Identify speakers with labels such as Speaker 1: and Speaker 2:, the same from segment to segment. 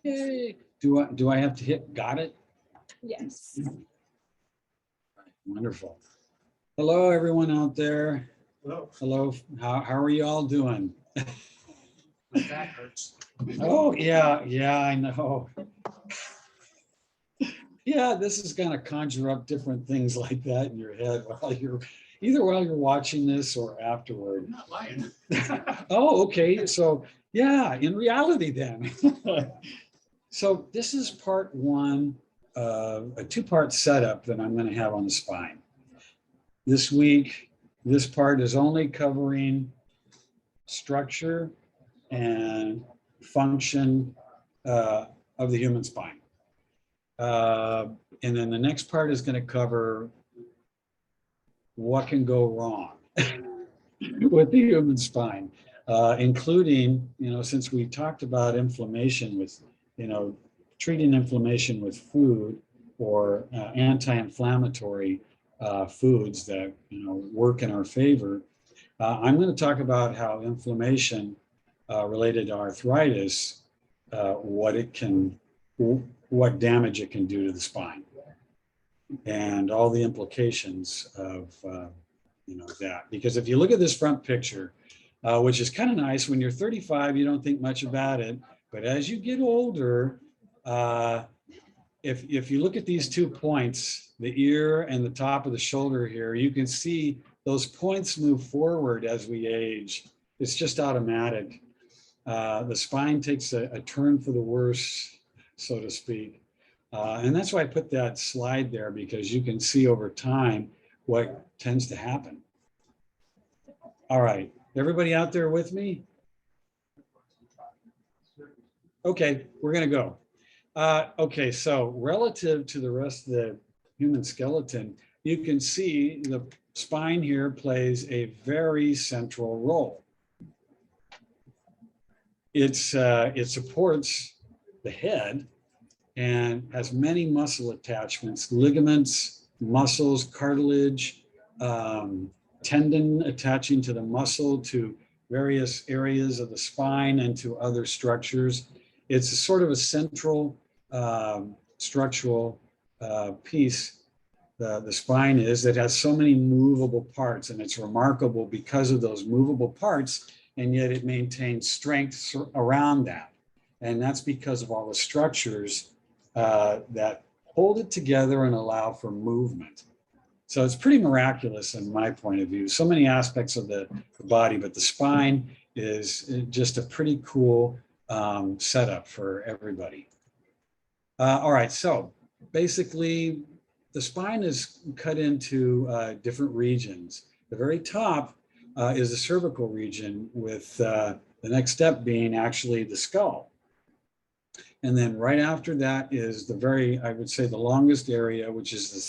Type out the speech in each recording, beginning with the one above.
Speaker 1: Yay. Do I have to hit got it?
Speaker 2: Yes.
Speaker 1: Wonderful. Hello, everyone out there.
Speaker 3: Hello.
Speaker 1: Hello. How are you all doing?
Speaker 3: My back hurts.
Speaker 1: Oh, yeah, I know. Yeah, this is going to conjure up different things like that in your head while you're watching this or afterward.
Speaker 3: I'm not lying.
Speaker 1: Oh, okay. So yeah, in reality then. So this is part one of a two-part setup that I'm going to have on the spine. This week, this part is only covering structure and function of the human spine. And then the next part is going to cover what can go wrong with the human spine, including, since we talked about inflammation with, treating inflammation with food or anti-inflammatory foods that, work in our favor. I'm going to talk about how inflammation related to arthritis, what damage it can do to the spine, and all the implications of that. Because if you look at this front picture, which is kind of nice, when you're 35, you don't think much about it, but as you get older, if you look at these 2 points, the ear and the top of the shoulder here, you can see those points move forward as we age. It's just automatic. The spine takes a turn for the worse, so to speak. And that's why I put that slide there, because you can see over time what tends to happen. All right, everybody out there with me? Okay, we're gonna go. Okay, so relative to the rest of the human skeleton, you can see the spine here plays a very central role. It supports the head and has many muscle attachments, ligaments, muscles, cartilage, tendon attaching to the muscle, to various areas of the spine and to other structures. It's a sort of a central structural piece, the spine is, that has so many movable parts, and it's remarkable because of those movable parts, and yet it maintains strength around that. And that's because of all the structures that hold it together and allow for movement. So it's pretty miraculous in my point of view. So many aspects of the body, but the spine is just a pretty cool setup for everybody. All right, so basically the spine is cut into different regions. The very top is the cervical region, with the next step being actually the skull. And then right after that is I would say the longest area, which is the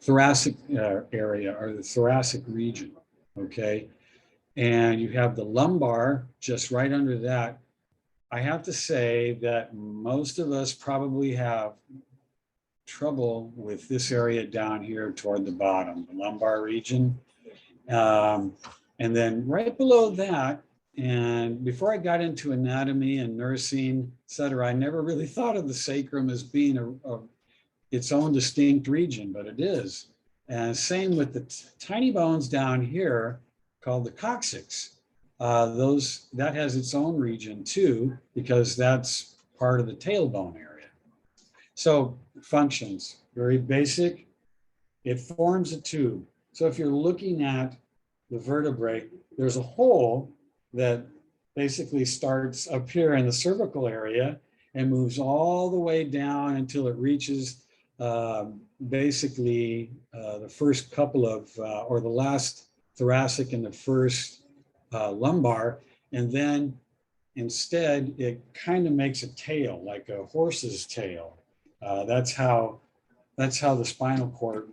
Speaker 1: thoracic area, or the thoracic region, okay? And you have the lumbar just right under that. I have to say that most of us probably have trouble with this area down here toward the bottom, the lumbar region. And then right below that, and before I got into anatomy and nursing, et cetera, I never really thought of the sacrum as being its own distinct region, but it is. And same with the tiny bones down here called the coccyx. That has its own region too, because that's part of the tailbone area. So functions, very basic. It forms a tube. So if you're looking at the vertebrae, there's a hole that basically starts up here in the cervical area and moves all the way down until it reaches basically the first couple of, or the last thoracic and the first lumbar. And then instead, it kind of makes a tail, like a horse's tail. That's how the spinal cord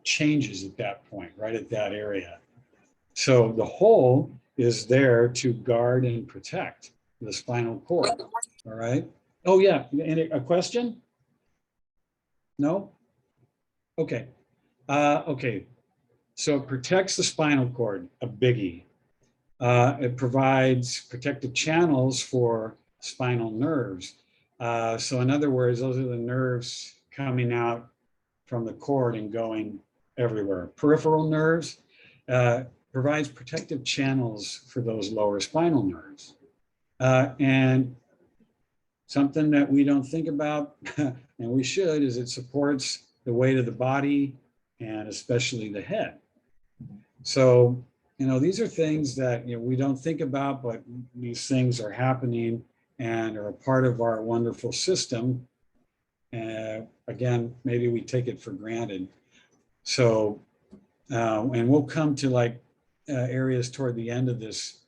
Speaker 1: changes at that point, right at that area. So the hole is there to guard and protect the spinal cord. All right. Oh yeah, a question? No? Okay. Okay. So it protects the spinal cord, a biggie. It provides protective channels for spinal nerves. So in other words, those are the nerves coming out from the cord and going everywhere. Peripheral nerves provides protective channels for those lower spinal nerves. And something that we don't think about, and we should, is it supports the weight of the body and especially the head. So, these are things that we don't think about, but these things are happening and are a part of our wonderful system. Again, maybe we take it for granted. So, and we'll come to areas toward the end of this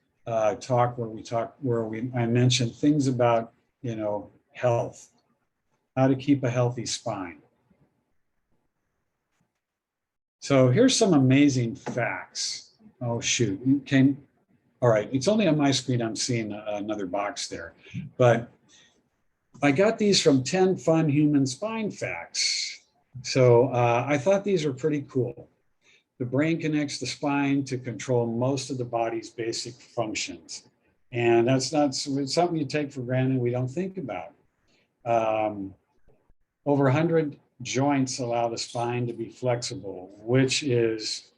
Speaker 1: talk where I mentioned things about health, how to keep a healthy spine. So here's some amazing facts. Oh shoot, all right, it's only on my screen, I'm seeing another box there. But I got these from 10 Fun Human Spine Facts. So I thought these were pretty cool. The brain connects the spine to control most of the body's basic functions. And that's not something you take for granted, we don't think about. Over 100 joints allow the spine to be flexible, which is,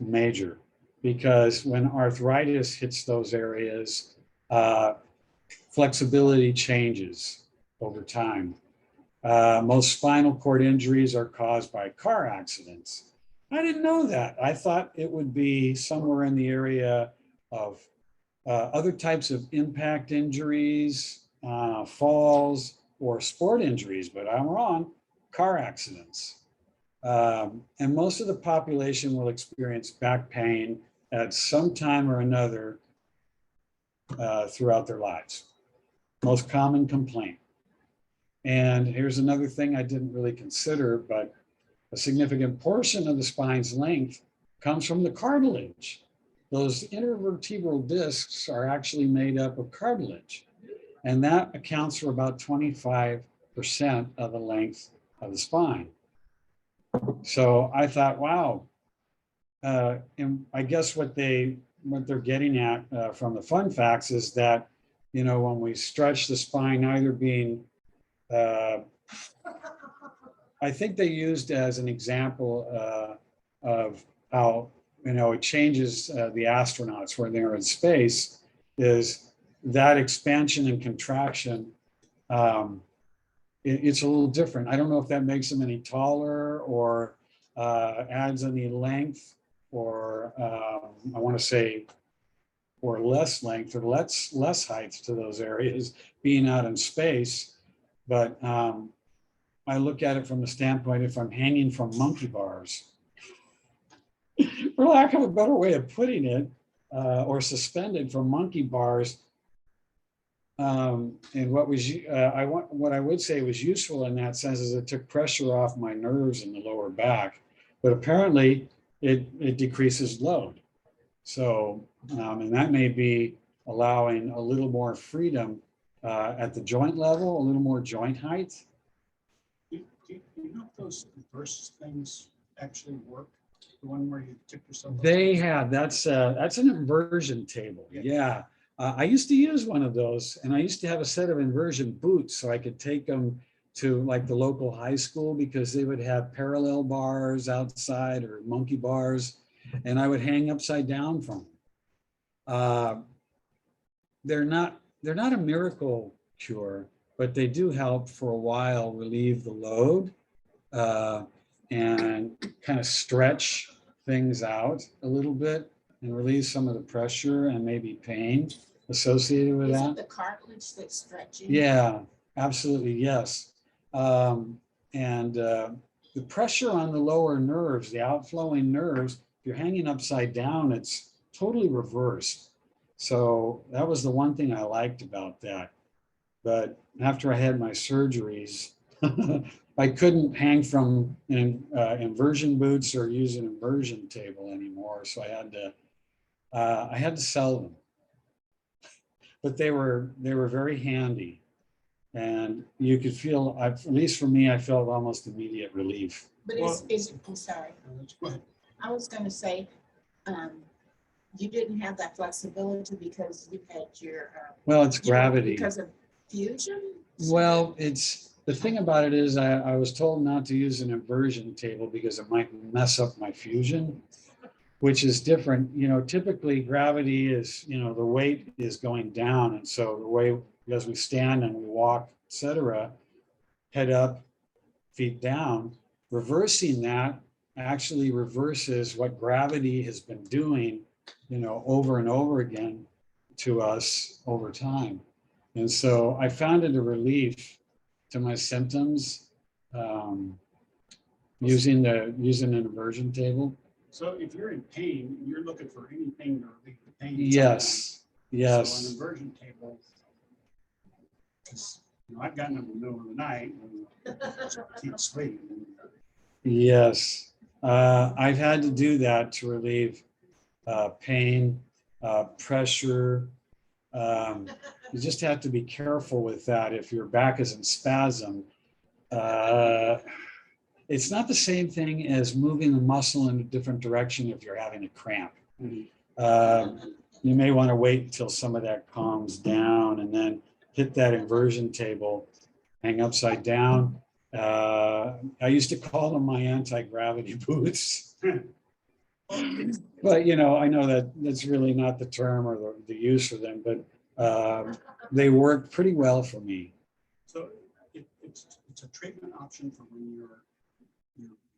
Speaker 1: major, because when arthritis hits those areas, flexibility changes over time. Most spinal cord injuries are caused by car accidents. I didn't know that. I thought it would be somewhere in the area of other types of impact injuries, falls, or sport injuries, but I'm wrong. Car accidents. And most of the population will experience back pain at some time or another throughout their lives. Most common complaint. And here's another thing I didn't really consider, but a significant portion of the spine's length comes from the cartilage. Those intervertebral discs are actually made up of cartilage, and that accounts for about 25% of the length of the spine. So I thought, wow. And I guess what they're getting at from the fun facts is that, when we stretch the spine, either being, I think they used as an example of how, it changes the astronauts when they're in space, is that expansion and contraction. It's a little different. I don't know if that makes them any taller or adds any length, or I want to say, or less length or less height to those areas being out in space. But I look at it from the standpoint, if I'm hanging from monkey bars, for lack of a better way of putting it, or suspended from monkey bars. And what I would say was useful in that sense is it took pressure off my nerves in the lower back, but apparently it decreases load. So, and that may be allowing a little more freedom at the joint level, a little more joint height.
Speaker 3: Do you know if those inverse things actually work? The one where you tip yourself?
Speaker 1: They have. That's an inversion table. Yeah. I used to use one of those, and I used to have a set of inversion boots so I could take them to the local high school, because they would have parallel bars outside or monkey bars, and I would hang upside down from them. They're not a miracle cure, but they do help for a while relieve the load and kind of stretch things out a little bit and relieve some of the pressure and maybe pain associated with that.
Speaker 2: Is it the cartilage that's stretching?
Speaker 1: Yeah, absolutely, yes. And the pressure on the lower nerves, the outflowing nerves, if you're hanging upside down, it's totally reversed. So that was the one thing I liked about that. But after I had my surgeries, I couldn't hang from inversion boots or use an inversion table anymore. So I had to sell them. But they were very handy, and you could feel, at least for me, I felt almost immediate relief.
Speaker 2: But I'm sorry.
Speaker 3: Go ahead.
Speaker 2: I was going to say, you didn't have that flexibility because you had your.
Speaker 1: Well, it's gravity.
Speaker 2: Because of fusion?
Speaker 1: Well, it's the thing about it is I was told not to use an inversion table because it might mess up my fusion, which is different. You know, typically gravity is, you know, the weight is going down. And so the way, as we stand and we walk, etc., head up, feet down, reversing that actually reverses what gravity has been doing, you know, over and over again to us over time. And so I found it a relief to my symptoms using an inversion table.
Speaker 3: So if you're in pain, you're looking for anything to relieve the pain.
Speaker 1: Yes,
Speaker 3: So
Speaker 1: yes.
Speaker 3: an inversion table, because I've gotten in the middle of the night and can't sleep.
Speaker 1: Yes, I've had to do that to relieve pain, pressure. You just have to be careful with that. If your back is in spasm, it's not the same thing as moving the muscle in a different direction if you're having a cramp. You may want to wait until some of that calms down and then hit that inversion table, hang upside down. I used to call them my anti-gravity boots. But, you know, I know that that's really not the term or the use for them, but they work pretty well for me.
Speaker 3: So it's a treatment option for when you're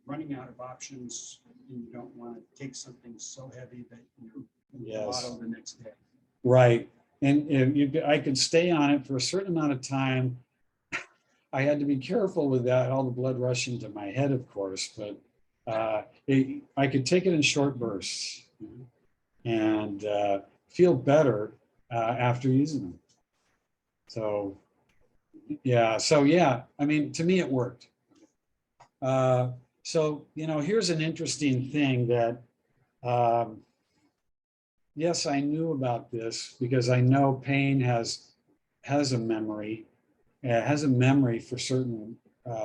Speaker 3: running out of options and you don't want to take something so heavy that you
Speaker 1: Yes.
Speaker 3: the next day.
Speaker 1: Right. And I could stay on it for a certain amount of time. I had to be careful with that, all the blood rushing to my head, of course, but I could take it in short bursts and feel better after using them. So yeah, I mean, to me, it worked. So, you know, here's an interesting thing that, yes, I knew about this because I know pain has a memory. It has a memory for certain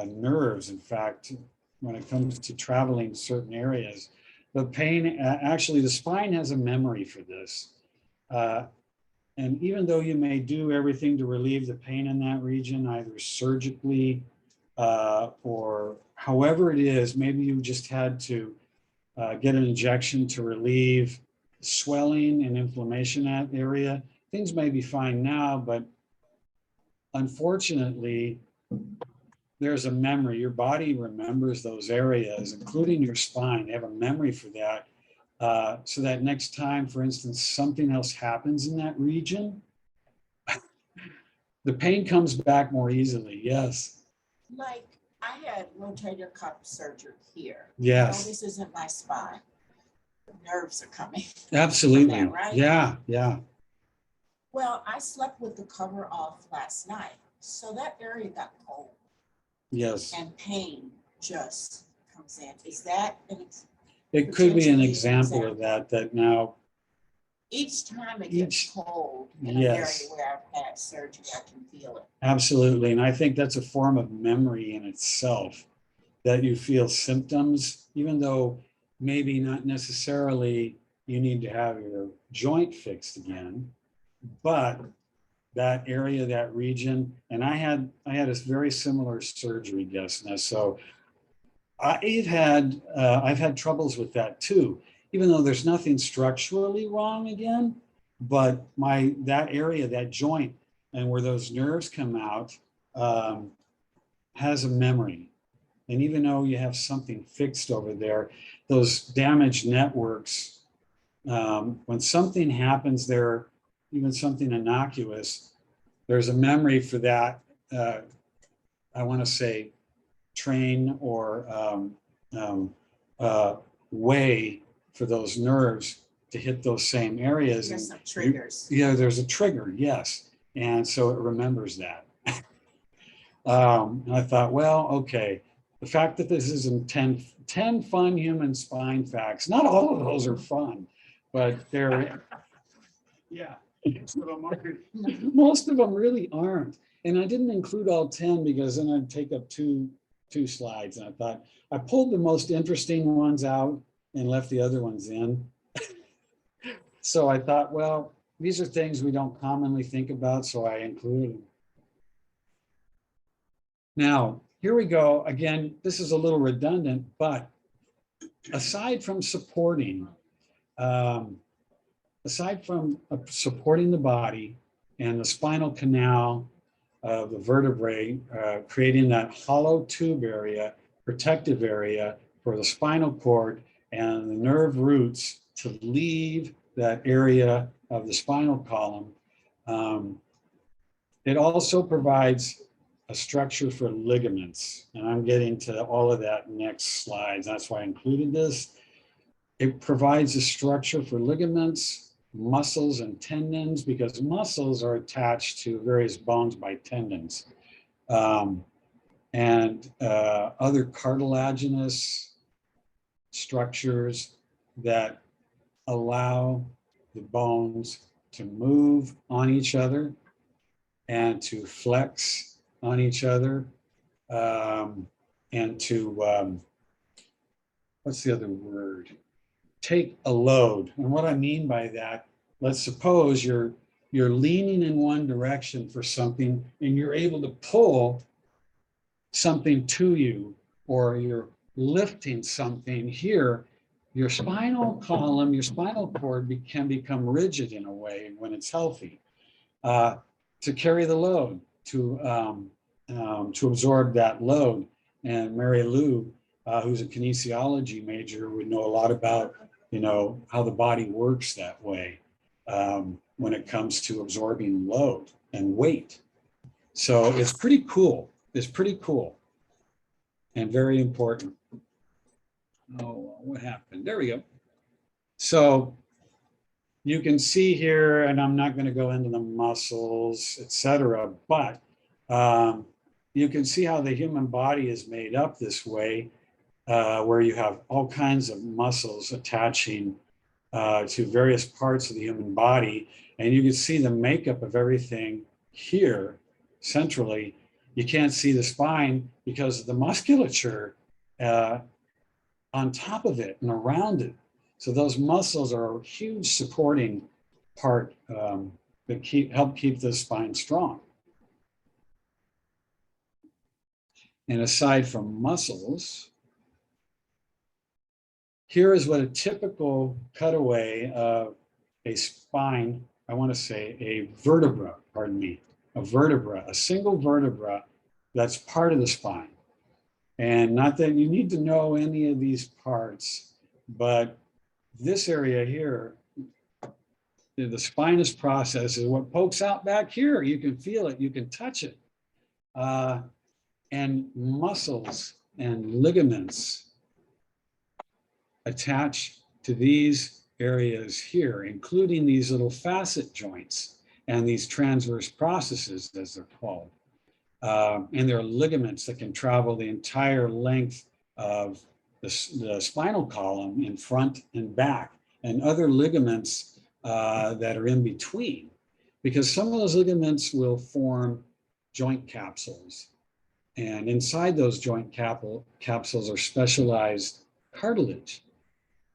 Speaker 1: nerves, in fact, when it comes to traveling certain areas. But pain, actually, the spine has a memory for this. And even though you may do everything to relieve the pain in that region, either surgically or however it is, maybe you just had to get an injection to relieve swelling and inflammation in that area. Things may be fine now, but unfortunately, there's a memory. Your body remembers those areas, including your spine. They have a memory for that. So that next time, for instance, something else happens in that region, the pain comes back more easily. Yes.
Speaker 2: Like I had rotator cuff surgery here.
Speaker 1: Yes.
Speaker 2: No, this isn't my spine. The nerves are coming.
Speaker 1: Absolutely.
Speaker 2: That, right?
Speaker 1: Yeah. Yeah.
Speaker 2: Well, I slept with the cover off last night. So that area got cold.
Speaker 1: Yes.
Speaker 2: And pain just comes in. Is that
Speaker 1: it could be an
Speaker 2: potentially
Speaker 1: example of that now
Speaker 2: each time it gets cold in
Speaker 1: yes.
Speaker 2: an area where I've had surgery, I can feel it.
Speaker 1: Absolutely. And I think that's a form of memory in itself, that you feel symptoms, even though maybe not necessarily you need to have your joint fixed again, but that area, that region. And I had a very similar surgery, Desna. So I've had troubles with that too, even though there's nothing structurally wrong again, but that area, that joint, and where those nerves come out, has a memory. And even though you have something fixed over there, those damaged networks, when something happens there, even something innocuous, there's a memory for that, I want to say, train or way for those nerves to hit those same areas.
Speaker 2: There's some triggers.
Speaker 1: There's a trigger, yes. And so it remembers that. And I thought, well, okay, the fact that this isn't 10 fun human spine facts, not all of those are fun, but they're...
Speaker 3: Yeah,
Speaker 1: most of them really aren't. And I didn't include all 10 because then I'd take up two slides. And I thought I pulled the most interesting ones out and left the other ones in. So I thought, well, these are things we don't commonly think about, so I included them. Now, here we go. Again, this is a little redundant, but aside from supporting, supporting the body and the spinal canal of the vertebrae, creating that hollow tube area, protective area for the spinal cord and the nerve roots to leave that area of the spinal column. It also provides a structure for ligaments, and I'm getting to all of that next slides. That's why I included this. It provides a structure for ligaments, muscles, and tendons, because muscles are attached to various bones by tendons, and other cartilaginous structures that allow the bones to move on each other and to flex on each other, and to, what's the other word? Take a load. And what I mean by that, let's suppose you're leaning in one direction for something and you're able to pull something to you, or you're lifting something here, your spinal column, your spinal cord can become rigid in a way when it's healthy, to carry the load, to absorb that load. And Mary Lou, who's a kinesiology major, would know a lot about, how the body works that way when it comes to absorbing load and weight. So it's pretty cool. It's pretty cool and very important. Oh, what happened? There we go. So you can see here, and I'm not going to go into the muscles, etc., but you can see how the human body is made up this way, where you have all kinds of muscles attaching to various parts of the human body. And you can see the makeup of everything here centrally. You can't see the spine because of the musculature on top of it and around it. So those muscles are a huge supporting part that help keep the spine strong. And aside from muscles, here is what a typical cutaway of a spine, I want to say a vertebra, a single vertebra that's part of the spine. And not that you need to know any of these parts, but this area here, the spinous process is what pokes out back here. You can feel it, you can touch it. And muscles and ligaments attach to these areas here, including these little facet joints and these transverse processes, as they're called. And there are ligaments that can travel the entire length of the spinal column in front and back, and other ligaments that are in between, because some of those ligaments will form joint capsules. And inside those joint capsules are specialized cartilage.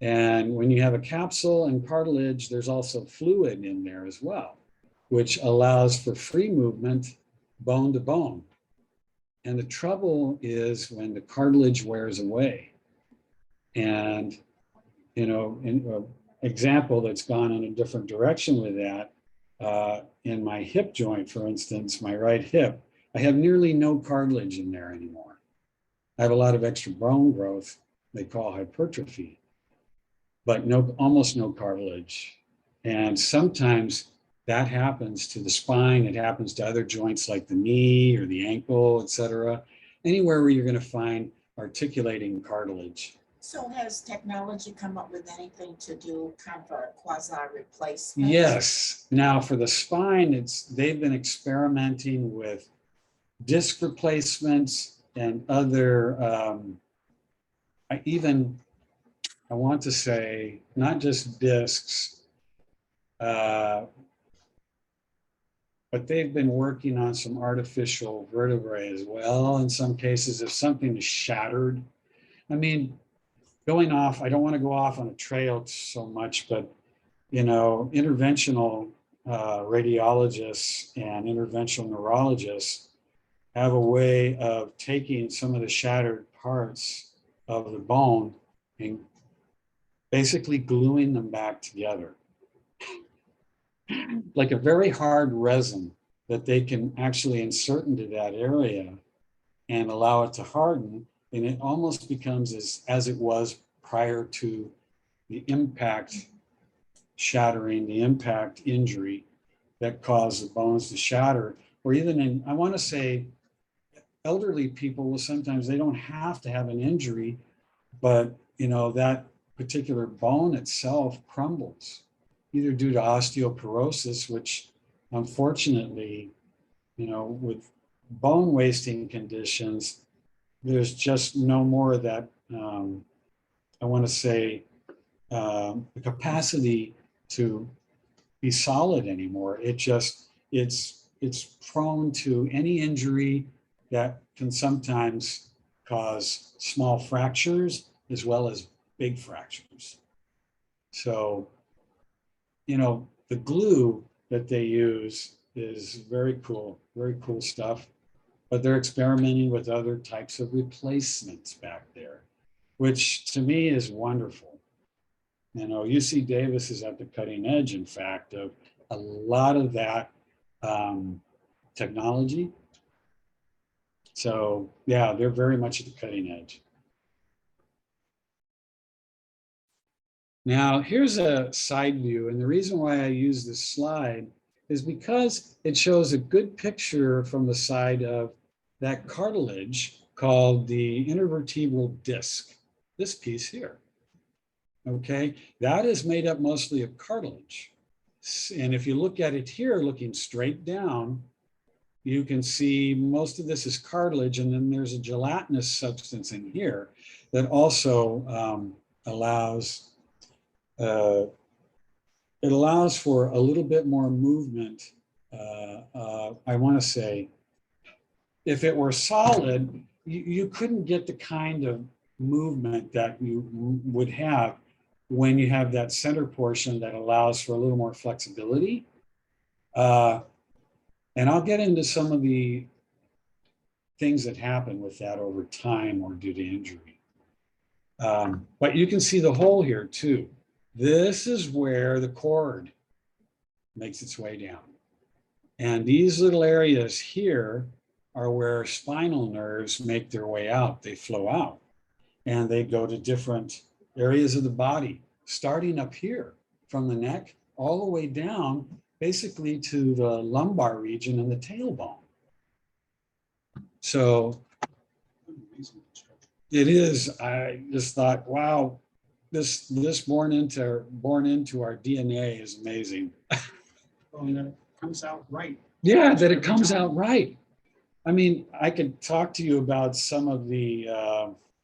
Speaker 1: And when you have a capsule and cartilage, there's also fluid in there as well, which allows for free movement bone to bone. And the trouble is when the cartilage wears away. And, in an example that's gone in a different direction with that, in my hip joint, for instance, my right hip, I have nearly no cartilage in there anymore. I have a lot of extra bone growth they call hypertrophy, but almost no cartilage. And sometimes that happens to the spine. It happens to other joints like the knee or the ankle, etc. Anywhere where you're going to find articulating cartilage.
Speaker 2: So has technology come up with anything to do kind of a quasi replacement?
Speaker 1: Yes. Now for the spine, they've been experimenting with disc replacements and other, I want to say, not just discs, but they've been working on some artificial vertebrae as well. In some cases, if something is shattered, I mean, I don't want to go off on a trail so much, but interventional radiologists and interventional neurologists have a way of taking some of the shattered parts of the bone and basically gluing them back together. Like a very hard resin that they can actually insert into that area and allow it to harden. And it almost becomes as it was prior to the impact shattering, the impact injury that caused the bones to shatter. Or even in, I want to say, elderly people will sometimes, they don't have to have an injury, but that particular bone itself crumbles, either due to osteoporosis, which unfortunately, with bone wasting conditions, there's just no more of that, I want to say, the capacity to be solid anymore. It's prone to any injury that can sometimes cause small fractures as well as big fractures. So, the glue that they use is very cool stuff, but they're experimenting with other types of replacements back there, which to me is wonderful. UC Davis is at the cutting edge, in fact, of a lot of that technology. So yeah, they're very much at the cutting edge. Now, here's a side view, and the reason why I use this slide is because it shows a good picture from the side of that cartilage called the intervertebral disc, this piece here. Okay, that is made up mostly of cartilage. And if you look at it here, looking straight down, you can see most of this is cartilage, and then there's a gelatinous substance in here that also allows it allows for a little bit more movement. I want to say, if it were solid, you couldn't get the kind of movement that you would have when you have that center portion that allows for a little more flexibility. And I'll get into some of the things that happen with that over time or due to injury. But you can see the hole here too. This is where the cord makes its way down. And these little areas here are where spinal nerves make their way out. They flow out and they go to different areas of the body, starting up here from the neck all the way down, basically to the lumbar region and the tailbone. So it is, I just thought, wow, this born into our DNA is amazing.
Speaker 3: Oh, and that it comes out right.
Speaker 1: Yeah, that it comes out right. I mean, I could talk to you about some of the,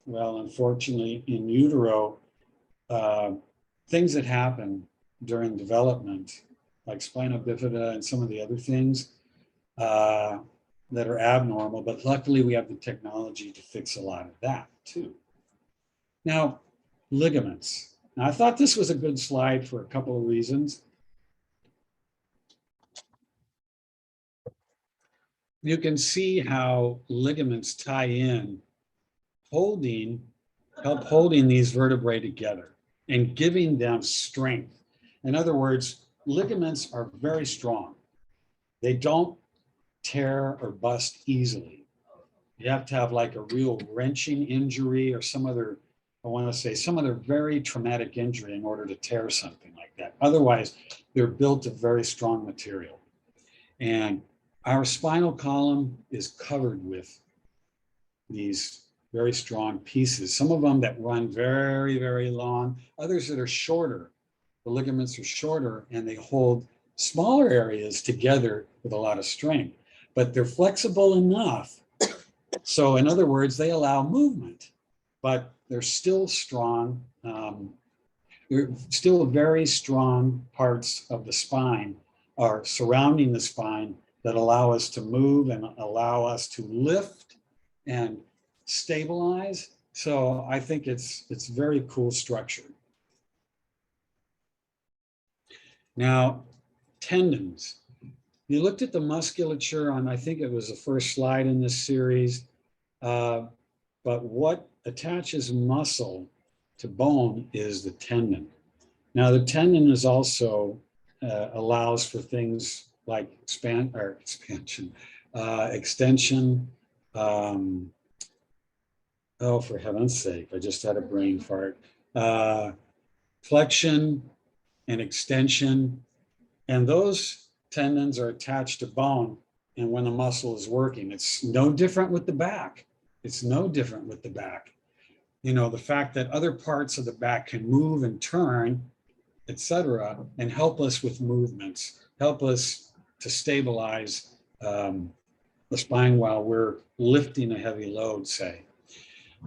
Speaker 1: well, unfortunately, in utero, things that happen during development, like spina bifida and some of the other things that are abnormal, but luckily we have the technology to fix a lot of that too. Now, ligaments. Now, I thought this was a good slide for a couple of reasons. You can see how ligaments tie in, help holding these vertebrae together and giving them strength. In other words, ligaments are very strong. They don't tear or bust easily. You have to have like a real wrenching injury or some other, I want to say, some other very traumatic injury in order to tear something like that. Otherwise, they're built of very strong material. And our spinal column is covered with these very strong pieces, some of them that run very, very long, others that are shorter. The ligaments are shorter and they hold smaller areas together with a lot of strength, but they're flexible enough. So in other words, they allow movement, but they're still strong. They're still very strong parts of the spine are surrounding the spine that allow us to move and allow us to lift and stabilize. So I think it's very cool structure. Now, tendons. You looked at the musculature on, I think it was the first slide in this series, but what attaches muscle to bone is the tendon. Now, the tendon is also allows for things like extension. Oh, for heaven's sake, I just had a brain fart. Flexion and extension, and those tendons are attached to bone. And when the muscle is working, it's no different with the back. It's no different with the back. You know, the fact that other parts of the back can move and turn, etc., and help us with movements, help us to stabilize the spine while we're lifting a heavy load, say.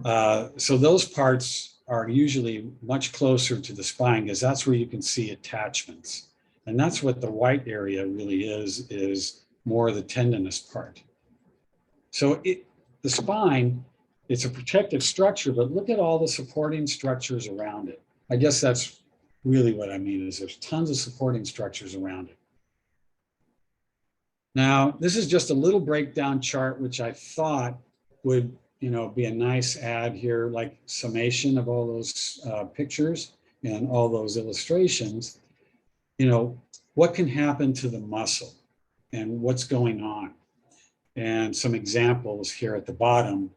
Speaker 1: So those parts are usually much closer to the spine because that's where you can see attachments. And that's what the white area really is more the tendinous part. So the spine, it's a protective structure, but look at all the supporting structures around it. I guess that's really what I mean is there's tons of supporting structures around it. Now, this is just a little breakdown chart, which I thought would, you know, be a nice add here, like summation of all those pictures and all those illustrations. You know, what can happen to the muscle and what's going on? And some examples here at the bottom,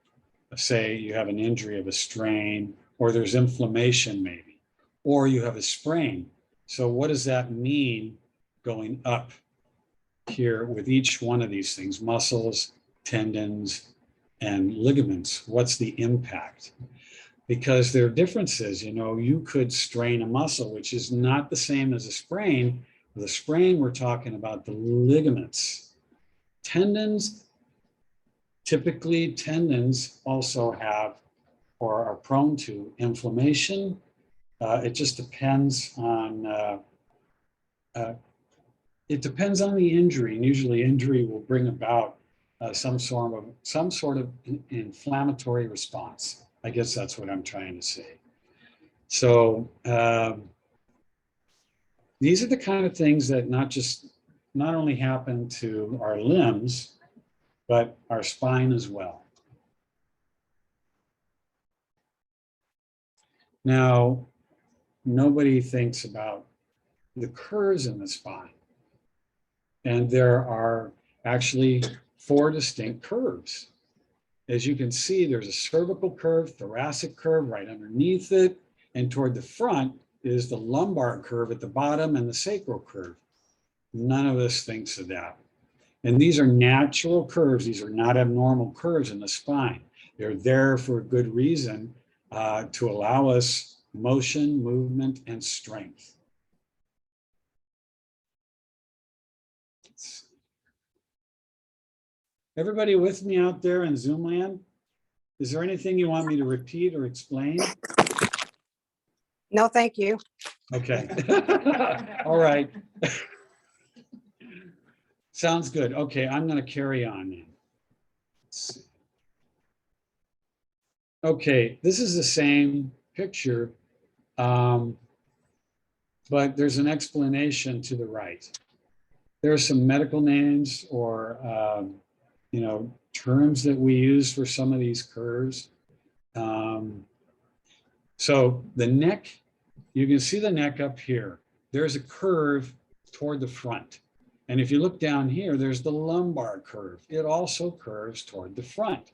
Speaker 1: say you have an injury of a strain, or there's inflammation maybe, or you have a sprain. So what does that mean going up here with each one of these things, muscles, tendons, and ligaments? What's the impact? Because there are differences. You know, you could strain a muscle, which is not the same as a sprain. With a sprain, we're talking about the ligaments. Tendons, typically tendons also have or are prone to inflammation. It just depends on the injury, and usually injury will bring about some sort of inflammatory response. I guess that's what I'm trying to say. So these are the kind of things that not only happen to our limbs, but our spine as well. Now, nobody thinks about the curves in the spine. And there are actually 4 distinct curves. As you can see, there's a cervical curve, thoracic curve right underneath it, and toward the front is the lumbar curve at the bottom and the sacral curve. None of us thinks of that. And these are natural curves. These are not abnormal curves in the spine. They're there for a good reason to allow us motion, movement, and strength. Everybody with me out there in Zoom land? Is there anything you want me to repeat or explain?
Speaker 4: No, thank you.
Speaker 1: Okay. All right. Sounds good. Okay, I'm going to carry on then. Okay, this is the same picture, but there's an explanation to the right. There are some medical names or terms that we use for some of these curves. So the neck, you can see the neck up here. There's a curve toward the front. And if you look down here, there's the lumbar curve. It also curves toward the front.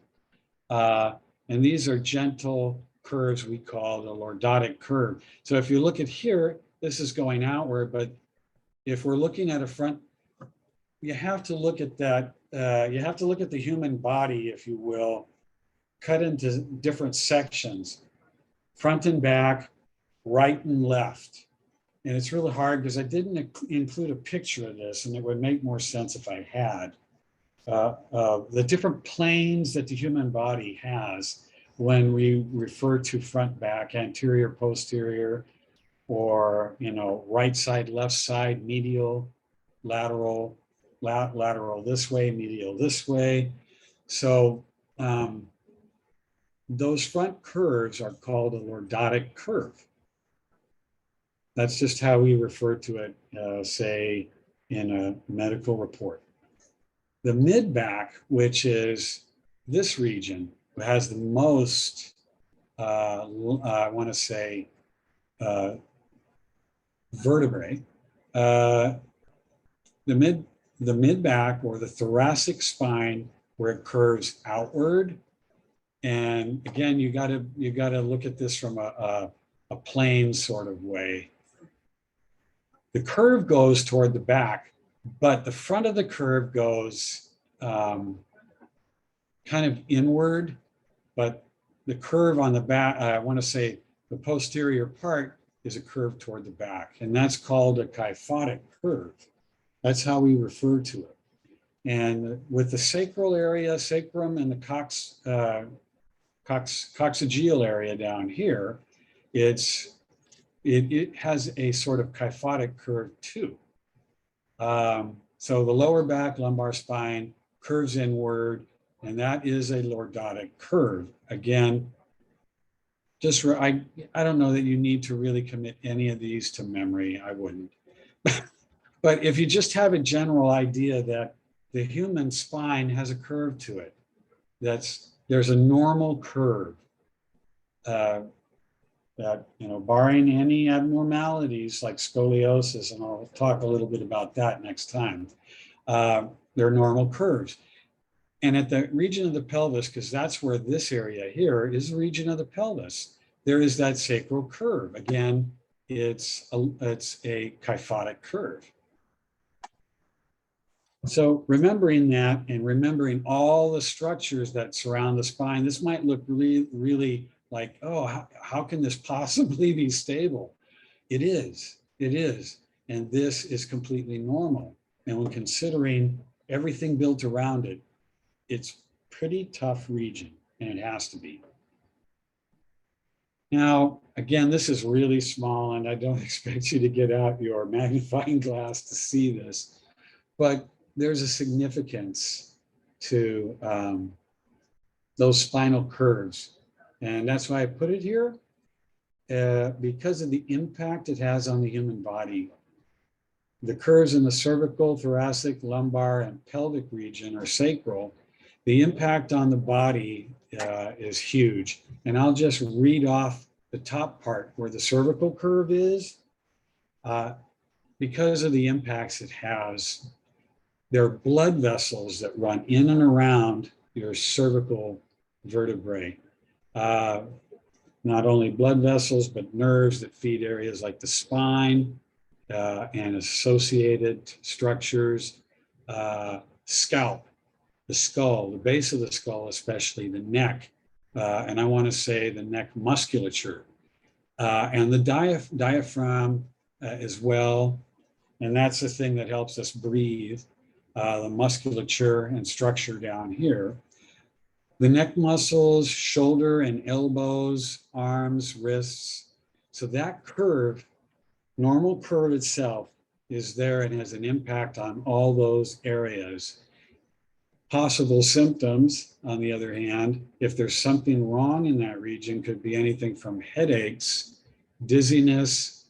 Speaker 1: And these are gentle curves we call the lordotic curve. So if you look at here, this is going outward, but if we're looking at a front, you have to look at that. You have to look at the human body, if you will, cut into different sections, front and back, right and left. And it's really hard because I didn't include a picture of this, and it would make more sense if I had. The different planes that the human body has when we refer to front, back, anterior, posterior, or right side, left side, medial, lateral, lateral this way, medial this way. So those front curves are called a lordotic curve. That's just how we refer to it, say, in a medical report. The mid-back, which is this region, has the most, I want to say, vertebrae. The mid-back, or the thoracic spine, where it curves outward. And again, you got to look at this from a plane sort of way. The curve goes toward the back, but the front of the curve goes kind of inward, but the curve on the back, I want to say the posterior part, is a curve toward the back, and that's called a kyphotic curve. That's how we refer to it. And with the sacral area, sacrum, and the coccygeal area down here, it has a sort of kyphotic curve too. So the lower back, lumbar spine curves inward, and that is a lordotic curve. Again, I don't know that you need to really commit any of these to memory. I wouldn't. But if you just have a general idea that the human spine has a curve to it, there's a normal curve that, barring any abnormalities like scoliosis, and I'll talk a little bit about that next time, they're normal curves. And at the region of the pelvis, because that's where this area here is, the region of the pelvis, there is that sacral curve. Again, it's a kyphotic curve. So remembering that, and remembering all the structures that surround the spine, this might look really, really like, oh, how can this possibly be stable? It is. And this is completely normal. And when considering everything built around it, it's pretty tough region, and it has to be. Now, again, this is really small, and I don't expect you to get out your magnifying glass to see this, but there's a significance to those spinal curves. And that's why I put it here, because of the impact it has on the human body. The curves in the cervical, thoracic, lumbar, and pelvic region, or sacral, the impact on the body is huge. And I'll just read off the top part where the cervical curve is. Because of the impacts it has, there are blood vessels that run in and around your cervical vertebrae. Not only blood vessels, but nerves that feed areas like the spine and associated structures, scalp, the skull, the base of the skull, especially the neck, and I want to say the neck musculature, and the diaphragm as well. And that's the thing that helps us breathe, the musculature and structure down here. The neck muscles, shoulder and elbows, arms, wrists. So that curve, normal curve itself, is there and has an impact on all those areas. Possible symptoms, on the other hand, if there's something wrong in that region, could be anything from headaches, dizziness,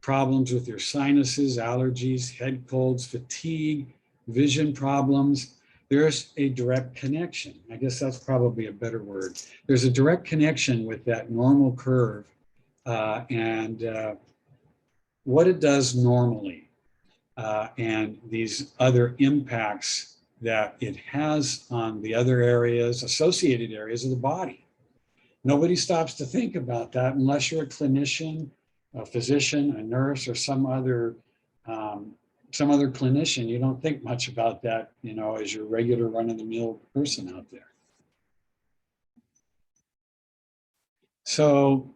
Speaker 1: problems with your sinuses, allergies, head colds, fatigue, vision problems. There's a direct connection. I guess that's probably a better word. There's a direct connection with that normal curve and what it does normally and these other impacts that it has on the other areas, associated areas of the body. Nobody stops to think about that unless you're a clinician, a physician, a nurse, or some other clinician. You don't think much about that, as your regular run-of-the-mill person out there. So,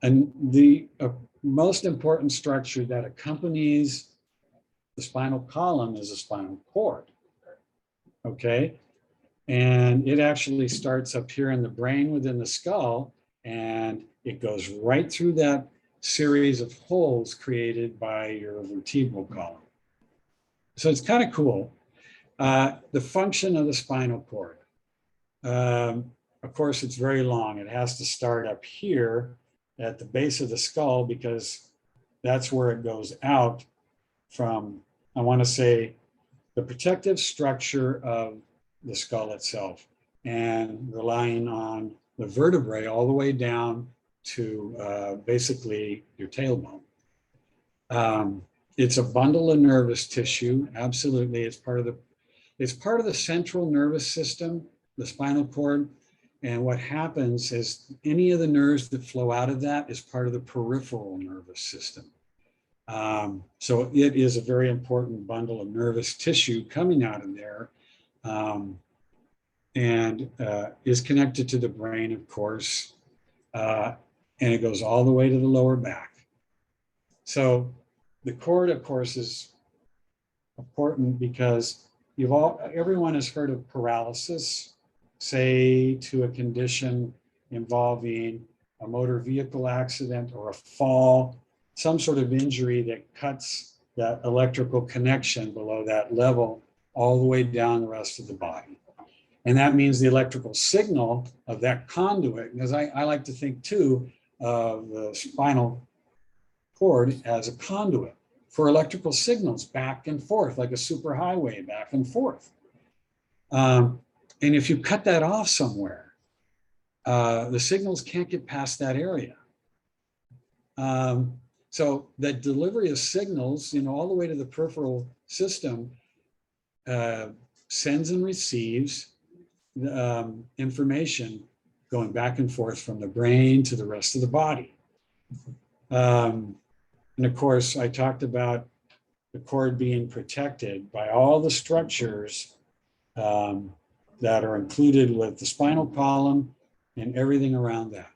Speaker 1: and the most important structure that accompanies the spinal column is a spinal cord, okay? And it actually starts up here in the brain within the skull, and it goes right through that series of holes created by your vertebral column. So it's kind of cool. The function of the spinal cord. Of course, it's very long. It has to start up here at the base of the skull because that's where it goes out from, I want to say, the protective structure of the skull itself, and relying on the vertebrae all the way down to basically your tailbone. It's a bundle of nervous tissue. Absolutely, it's part of the central nervous system, the spinal cord. And what happens is any of the nerves that flow out of that is part of the peripheral nervous system. So it is a very important bundle of nervous tissue coming out of there, and is connected to the brain, of course, and it goes all the way to the lower back. So the cord, of course, is important because everyone has heard of paralysis, say to a condition involving a motor vehicle accident or a fall, some sort of injury that cuts that electrical connection below that level all the way down the rest of the body. And that means the electrical signal of that conduit, because I like to think too of the spinal cord as a conduit for electrical signals back and forth, like a superhighway back and forth. And if you cut that off somewhere, the signals can't get past that area. So that delivery of signals, all the way to the peripheral system, sends and receives information going back and forth from the brain to the rest of the body. And of course, I talked about the cord being protected by all the structures that are included with the spinal column and everything around that.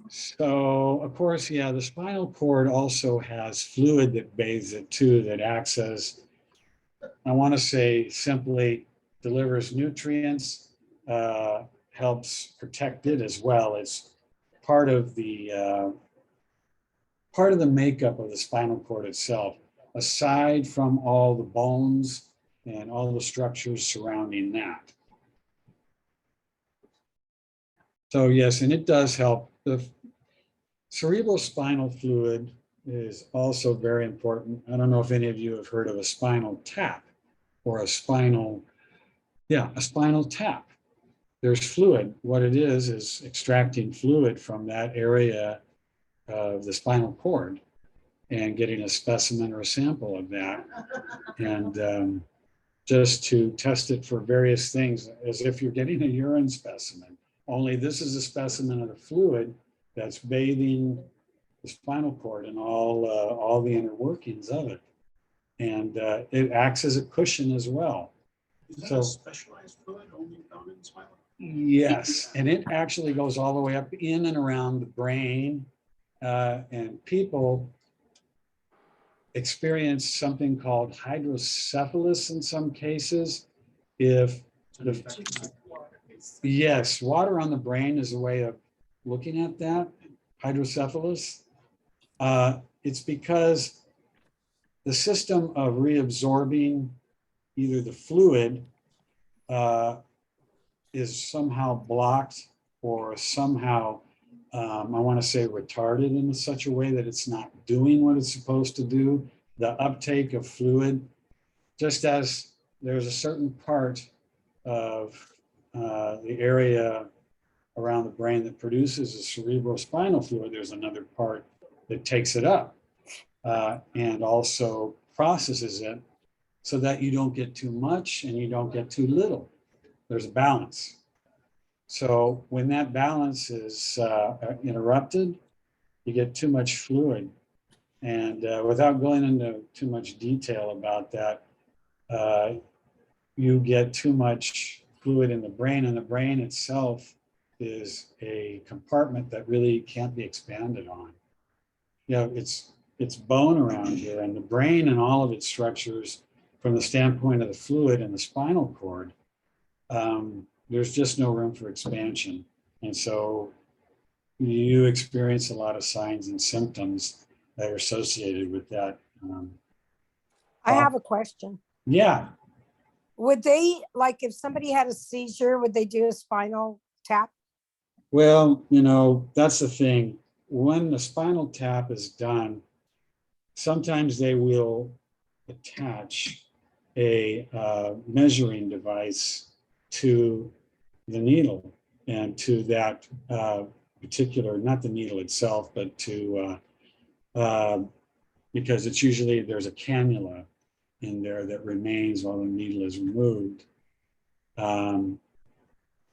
Speaker 1: So, of course, yeah, the spinal cord also has fluid that bathes it too, that acts as, I want to say simply, delivers nutrients, helps protect it as well. It's part of the makeup of the spinal cord itself, aside from all the bones and all the structures surrounding that. So yes, and it does help. The cerebrospinal fluid is also very important. I don't know if any of you have heard of a spinal tap or a spinal tap. There's fluid. What it is extracting fluid from that area of the spinal cord and getting a specimen or a sample of that, and just to test it for various things, as if you're getting a urine specimen. Only this is a specimen of the fluid that's bathing the spinal cord and all the inner workings of it. And it acts as a cushion as well.
Speaker 3: Is that
Speaker 1: So,
Speaker 3: a specialized fluid only found in the spinal cord?
Speaker 1: yes, and it actually goes all the way up in and around the brain, and people experience something called hydrocephalus in some cases. If yes, water on the brain is a way of looking at that, hydrocephalus. It's because the system of reabsorbing either the fluid is somehow blocked or somehow, I want to say, retarded in such a way that it's not doing what it's supposed to do. The uptake of fluid, just as there's a certain part of the area around the brain that produces the cerebrospinal fluid, there's another part that takes it up and also processes it so that you don't get too much and you don't get too little. There's a balance. So when that balance is interrupted, you get too much fluid. And without going into too much detail about that, you get too much fluid in the brain, and the brain itself is a compartment that really can't be expanded on. It's bone around here, and the brain and all of its structures, from the standpoint of the fluid and the spinal cord, there's just no room for expansion. And so you experience a lot of signs and symptoms that are associated with that.
Speaker 4: I have a question.
Speaker 1: Yeah.
Speaker 4: Would they, like, if somebody had a seizure, would they do a spinal tap?
Speaker 1: Well, that's the thing. when the spinal tap is done, sometimes they will attach a measuring device to the needle and to that particular, not the needle itself, but to, because it's usually, there's a cannula in there that remains while the needle is removed,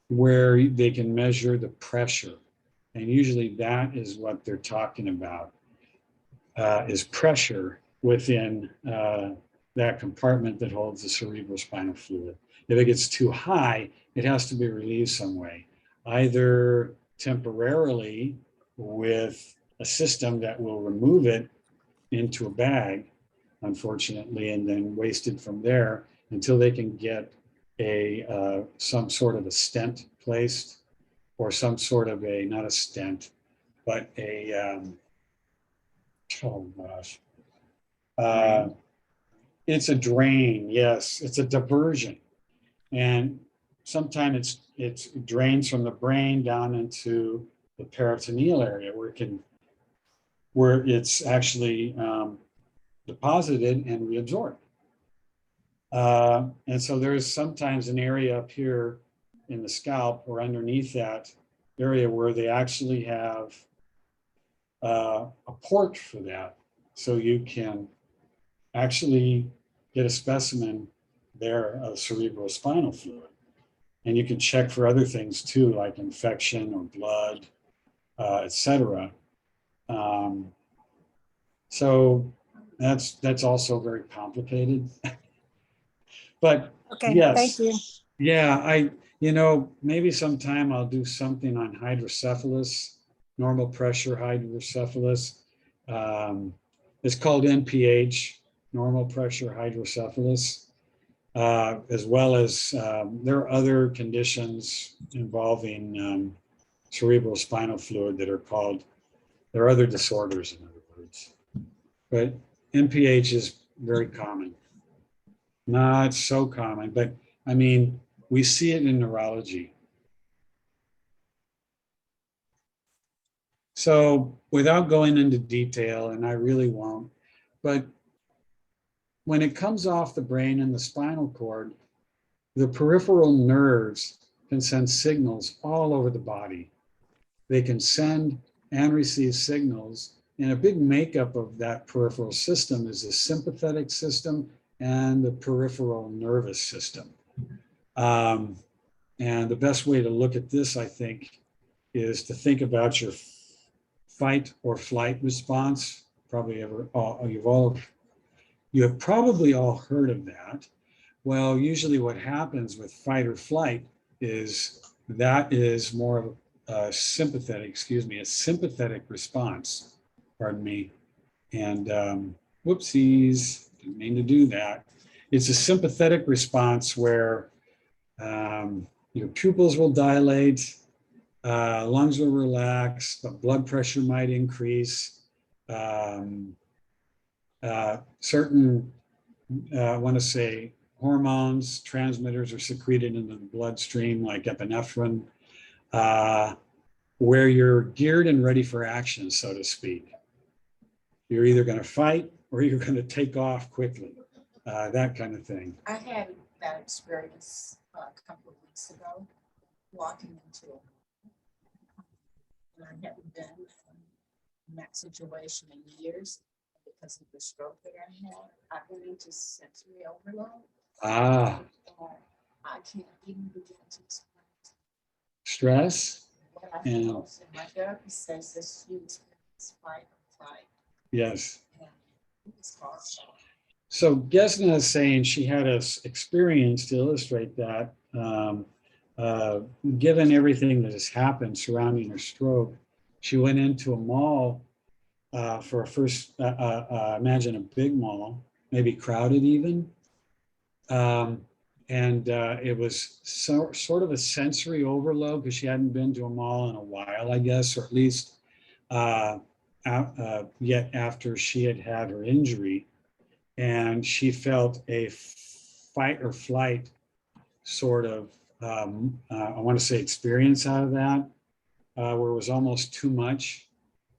Speaker 1: where they can measure the pressure. And usually that is what they're talking about, is pressure within that compartment that holds the cerebrospinal fluid. If it gets too high, it has to be relieved some way, either temporarily with a system that will remove it into a bag, unfortunately, and then waste it from there until they can get a some sort of a stent placed, or some sort of a, not a stent, but a, oh gosh. It's a drain, yes, it's a diversion. And sometimes it drains from the brain down into the peritoneal area where it's actually deposited and reabsorbed. And so there's sometimes an area up here in the scalp or underneath that area where they actually have a port for that. So you can actually get a specimen there of cerebrospinal fluid. And you can check for other things too, like infection or blood, et cetera. So that's also very complicated. But
Speaker 4: Okay,
Speaker 1: yes,
Speaker 4: thank you.
Speaker 1: yeah, maybe sometime I'll do something on hydrocephalus, normal pressure hydrocephalus. It's called NPH, normal pressure hydrocephalus, as well as there are other conditions involving cerebral spinal fluid that are called, there are other disorders, in other words. But NPH is very common. Not so common, but I mean, we see it in neurology. So without going into detail, and I really won't, but when it comes off the brain and the spinal cord, the peripheral nerves can send signals all over the body. They can send and receive signals, and a big makeup of that peripheral system is the sympathetic system and the peripheral nervous system. And the best way to look at this, I think, is to think about your fight or flight response. You have probably all heard of that. Well, usually what happens with fight or flight is that is more of a sympathetic response, pardon me. And whoopsies, didn't mean to do that. It's a sympathetic response where your pupils will dilate, lungs will relax, but blood pressure might increase. Certain, I want to say, hormones, transmitters are secreted into the bloodstream, like epinephrine, where you're geared and ready for action, so to speak. You're either going to fight or you're going to take off quickly, that kind of thing.
Speaker 2: I had that experience a couple of weeks ago, walking into a, and I hadn't been in that situation in years because of the stroke that I had. I went into sensory overload.
Speaker 1: Ah,
Speaker 2: I can't even begin to explain
Speaker 1: stress.
Speaker 2: what I feel. And my therapist says this you experience fight or flight.
Speaker 1: Yes.
Speaker 2: And it was horrible.
Speaker 1: So Gesna is saying she had an experience to illustrate that. Given everything that has happened surrounding her stroke, she went into a mall for a first, imagine a big mall, maybe crowded even. It was sort of a sensory overload because she hadn't been to a mall in a while, I guess, or at least yet after she had had her injury. And she felt a fight or flight sort of, I want to say, experience out of that, where it was almost too much.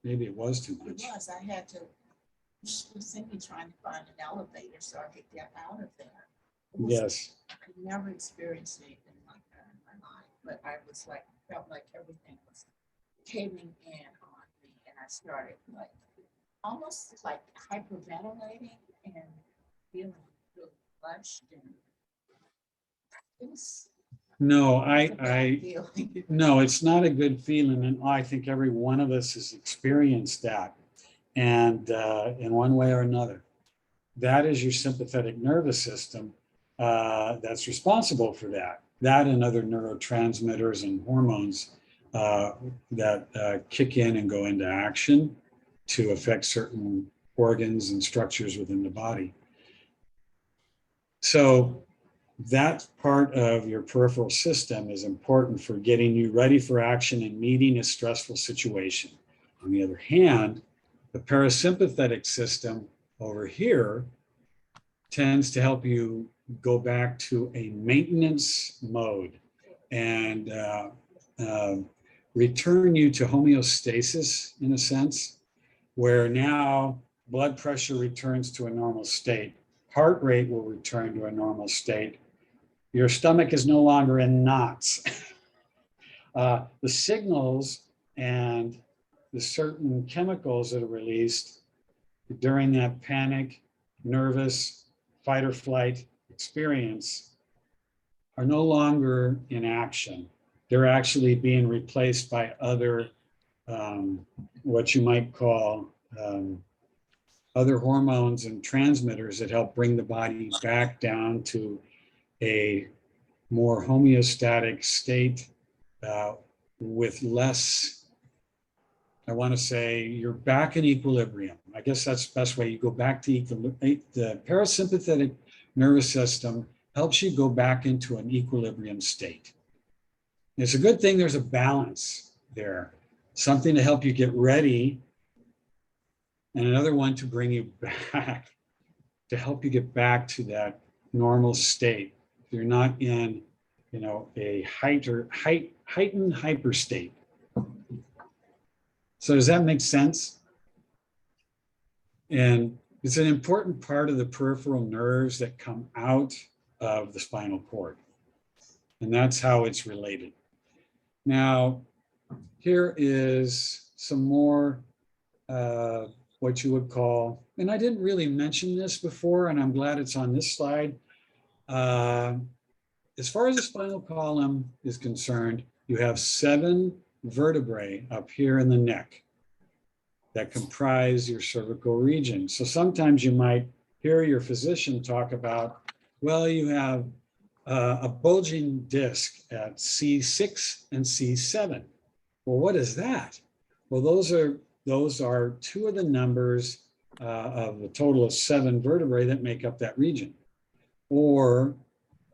Speaker 1: maybe it was too
Speaker 2: It
Speaker 1: much.
Speaker 2: was, I had to, Cindy trying to find an elevator so I could get out of there. It was-
Speaker 1: Yes.
Speaker 2: I never experienced anything like that in my life, but I was like, felt like everything was caving in on me, and I started like, almost like hyperventilating and feeling really flushed, and it was
Speaker 1: No,
Speaker 2: a bad feeling.
Speaker 1: no, it's not a good feeling. And I think every one of us has experienced that. And in one way or another, that is your sympathetic nervous system that's responsible for that. That and other neurotransmitters and hormones that kick in and go into action to affect certain organs and structures within the body. So that part of your peripheral system is important for getting you ready for action and meeting a stressful situation. On the other hand, the parasympathetic system over here tends to help you go back to a maintenance mode and return you to homeostasis in a sense, where now blood pressure returns to a normal state, heart rate will return to a normal state, your stomach is no longer in knots. The signals and the certain chemicals that are released during that panic, nervous, fight or flight experience are no longer in action. They're actually being replaced by other, what you might call other hormones and transmitters that help bring the body back down to a more homeostatic state with less, I want to say, you're back in equilibrium. I guess that's the best way. You go back to equilibrium. The parasympathetic nervous system helps you go back into an equilibrium state. It's a good thing there's a balance there, something to help you get ready, and another one to bring you back, to help you get back to that normal state. You're not in, a heightened hyper state. So does that make sense? And it's an important part of the peripheral nerves that come out of the spinal cord. And that's how it's related. Now, here is some more what you would call, and I didn't really mention this before, and I'm glad it's on this slide. As far as the spinal column is concerned, you have 7 vertebrae up here in the neck that comprise your cervical region. So sometimes you might hear your physician talk about, well, you have a bulging disc at C6 and C7. Well, what is that? Well, those are 2 of the numbers of the total of 7 vertebrae that make up that region. Or,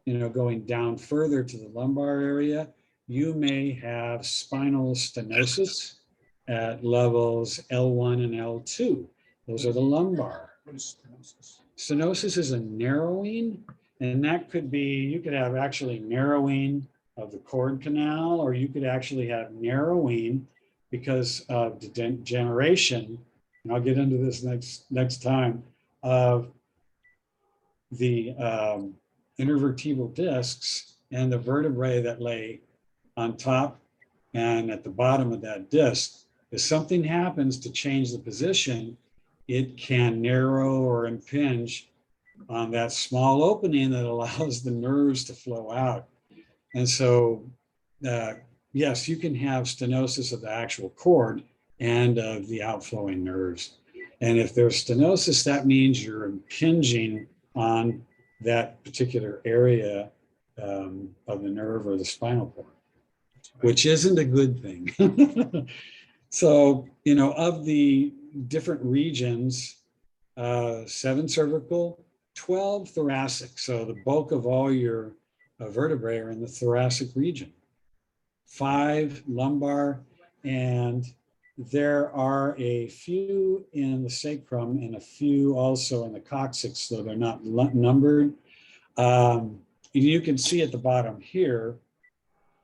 Speaker 1: going down further to the lumbar area, you may have spinal stenosis at levels L1 and L2. Those are the lumbar.
Speaker 3: What is stenosis?
Speaker 1: Stenosis is a narrowing, and that could be, you could have actually narrowing of the cord canal, or you could actually have narrowing because of degeneration, and I'll get into this next time, of the intervertebral discs and the vertebrae that lay on top and at the bottom of that disc. If something happens to change the position, it can narrow or impinge on that small opening that allows the nerves to flow out. And so, yes, you can have stenosis of the actual cord and of the outflowing nerves. And if there's stenosis, that means you're impinging on that particular area of the nerve or the spinal cord, which isn't a good thing. So, of the different regions, 7 cervical, 12 thoracic. So the bulk of all your vertebrae are in the thoracic region. 5 lumbar, and there are a few in the sacrum and a few also in the coccyx, though they're not numbered. You can see at the bottom here,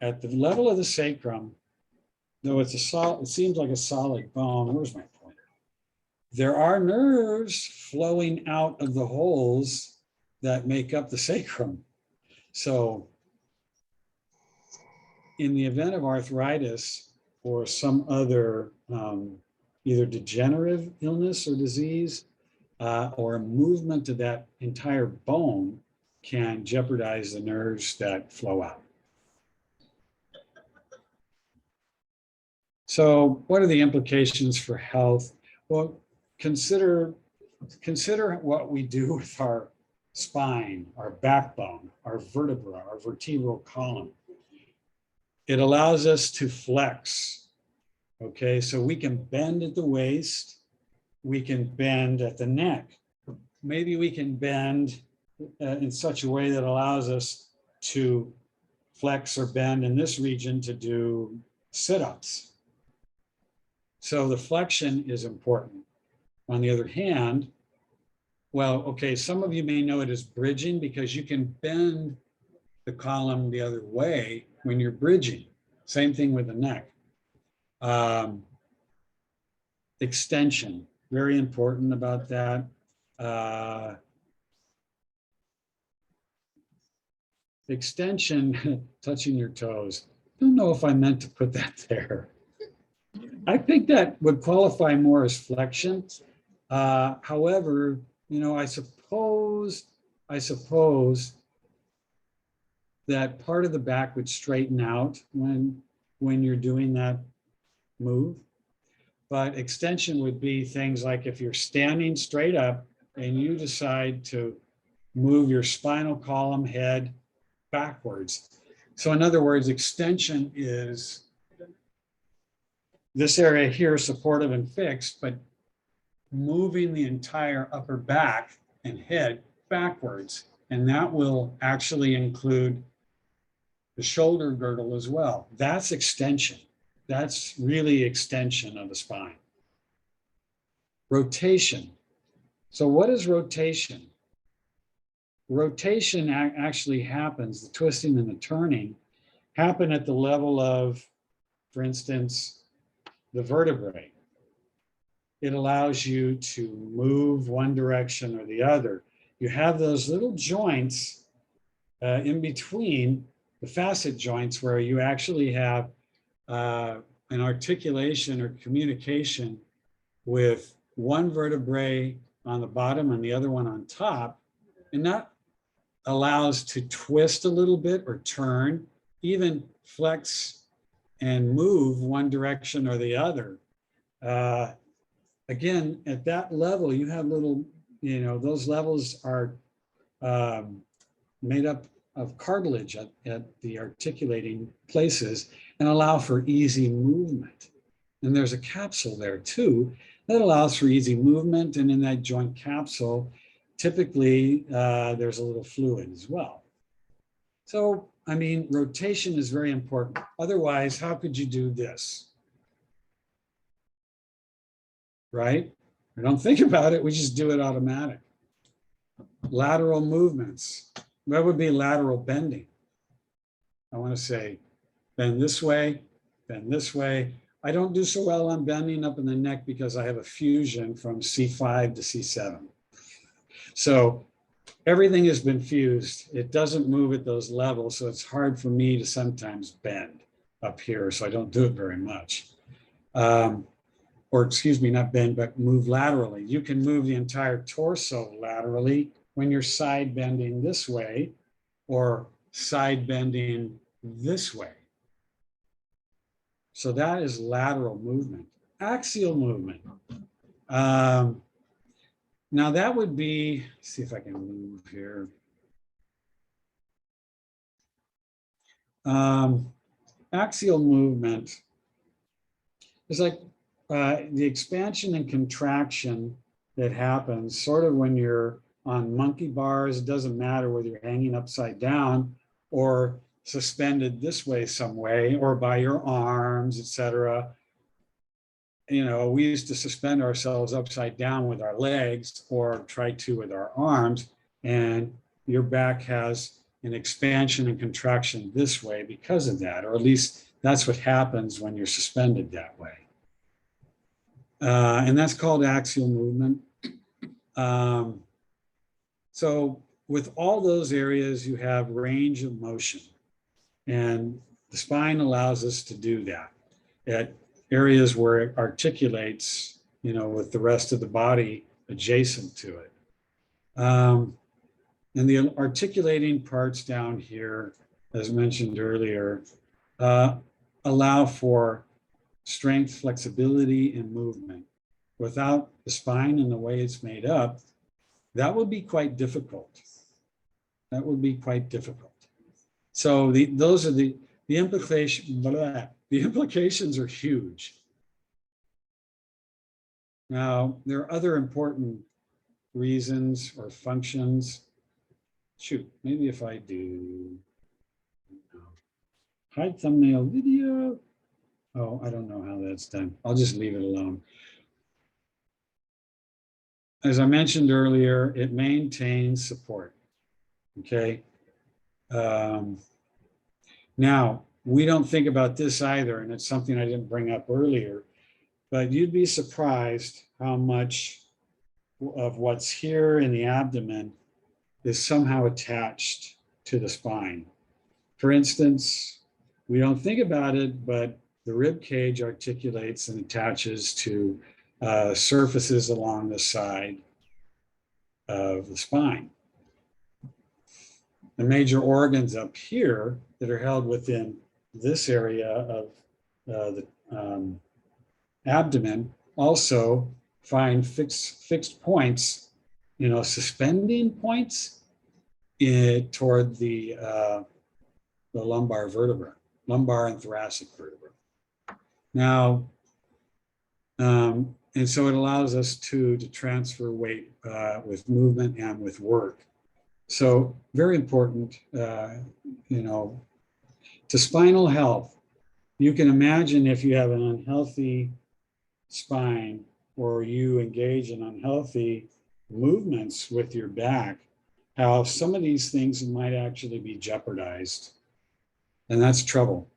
Speaker 1: at the level of the sacrum, though it's a solid, it seems like a solid bone. Where's my pointer? There are nerves flowing out of the holes that make up the sacrum. So in the event of arthritis or some other either degenerative illness or disease, or movement of that entire bone can jeopardize the nerves that flow out. So what are the implications for health? Well, consider what we do with our spine, our backbone, our vertebra, our vertebral column. It allows us to flex. Okay, so we can bend at the waist, we can bend at the neck. Maybe we can bend in such a way that allows us to flex or bend in this region to do sit-ups. So the flexion is important. On the other hand, well, okay, some of you may know it as bridging because you can bend the column the other way when you're bridging. Same thing with the neck. Extension, very important about that. Extension, touching your toes. Don't know if I meant to put that there. I think that would qualify more as flexion. However, you know, I suppose that part of the back would straighten out when you're doing that move. But extension would be things like if you're standing straight up and you decide to move your spinal column head backwards. So in other words, extension is this area here, supportive and fixed, but moving the entire upper back and head backwards. And that will actually include the shoulder girdle as well. That's extension. That's really extension of the spine. Rotation. So what is rotation? Rotation actually happens, the twisting and the turning happen at the level of, for instance, the vertebrae. It allows you to move one direction or the other. You have those little joints in between the facet joints where you actually have an articulation or communication with one vertebrae on the bottom and the other one on top. And that allows to twist a little bit or turn, even flex and move one direction or the other. Again, at that level, you have little, you know, those levels are made up of cartilage at the articulating places and allow for easy movement. And there's a capsule there too that allows for easy movement. And in that joint capsule, typically there's a little fluid as well. So, I mean, rotation is very important. Otherwise, how could you do this? Right? We don't think about it, we just do it automatic. Lateral movements. That would be lateral bending. I want to say, bend this way, bend this way. I don't do so well on bending up in the neck because I have a fusion from C5 to C7. So everything has been fused. It doesn't move at those levels, so it's hard for me to sometimes bend up here, so I don't do it very much. Or excuse me, not bend, but move laterally. You can move the entire torso laterally when you're side bending this way or side bending this way. So that is lateral movement. Axial movement. Now that would be, let's see if I can move here. Axial movement is like the expansion and contraction that happens sort of when you're on monkey bars. It doesn't matter whether you're hanging upside down or suspended this way some way, or by your arms, etc. You know, we used to suspend ourselves upside down with our legs or try to with our arms, and your back has an expansion and contraction this way because of that, or at least That's what happens when you're suspended that way. And that's called axial movement. So with all those areas, you have range of motion. And the spine allows us to do that at areas where it articulates, with the rest of the body adjacent to it. And the articulating parts down here, as mentioned earlier, allow for strength, flexibility, and movement. Without the spine and the way it's made up, that would be quite difficult. That would be quite difficult. So those are the implications. The implications are huge. Now, there are other important reasons or functions. Shoot, maybe if I do hide thumbnail video. Oh, I don't know how that's done. I'll just leave it alone. As I mentioned earlier, it maintains support. Okay. Now, we don't think about this either, and it's something I didn't bring up earlier, but you'd be surprised how much of what's here in the abdomen is somehow attached to the spine. For instance, we don't think about it, but the rib cage articulates and attaches to surfaces along the side of the spine. The major organs up here that are held within this area of the abdomen also find fixed points, suspending points toward the lumbar vertebra, lumbar and thoracic vertebra. Now, and so it allows us to transfer weight with movement and with work. So very important, to spinal health. You can imagine if you have an unhealthy spine or you engage in unhealthy movements with your back, how some of these things might actually be jeopardized. And that's trouble.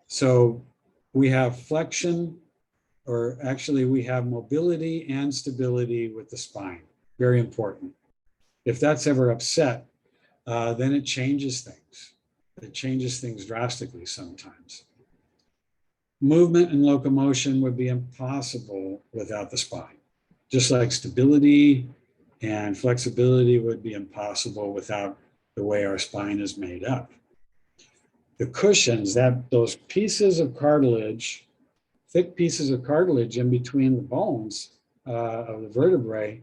Speaker 1: So we have flexion, or actually we have mobility and stability with the spine. Very important. If that's ever upset, then it changes things. It changes things drastically sometimes. Movement and locomotion would be impossible without the spine. Just like stability and flexibility would be impossible without the way our spine is made up. The cushions, those pieces of cartilage, thick pieces of cartilage in between the bones of the vertebrae,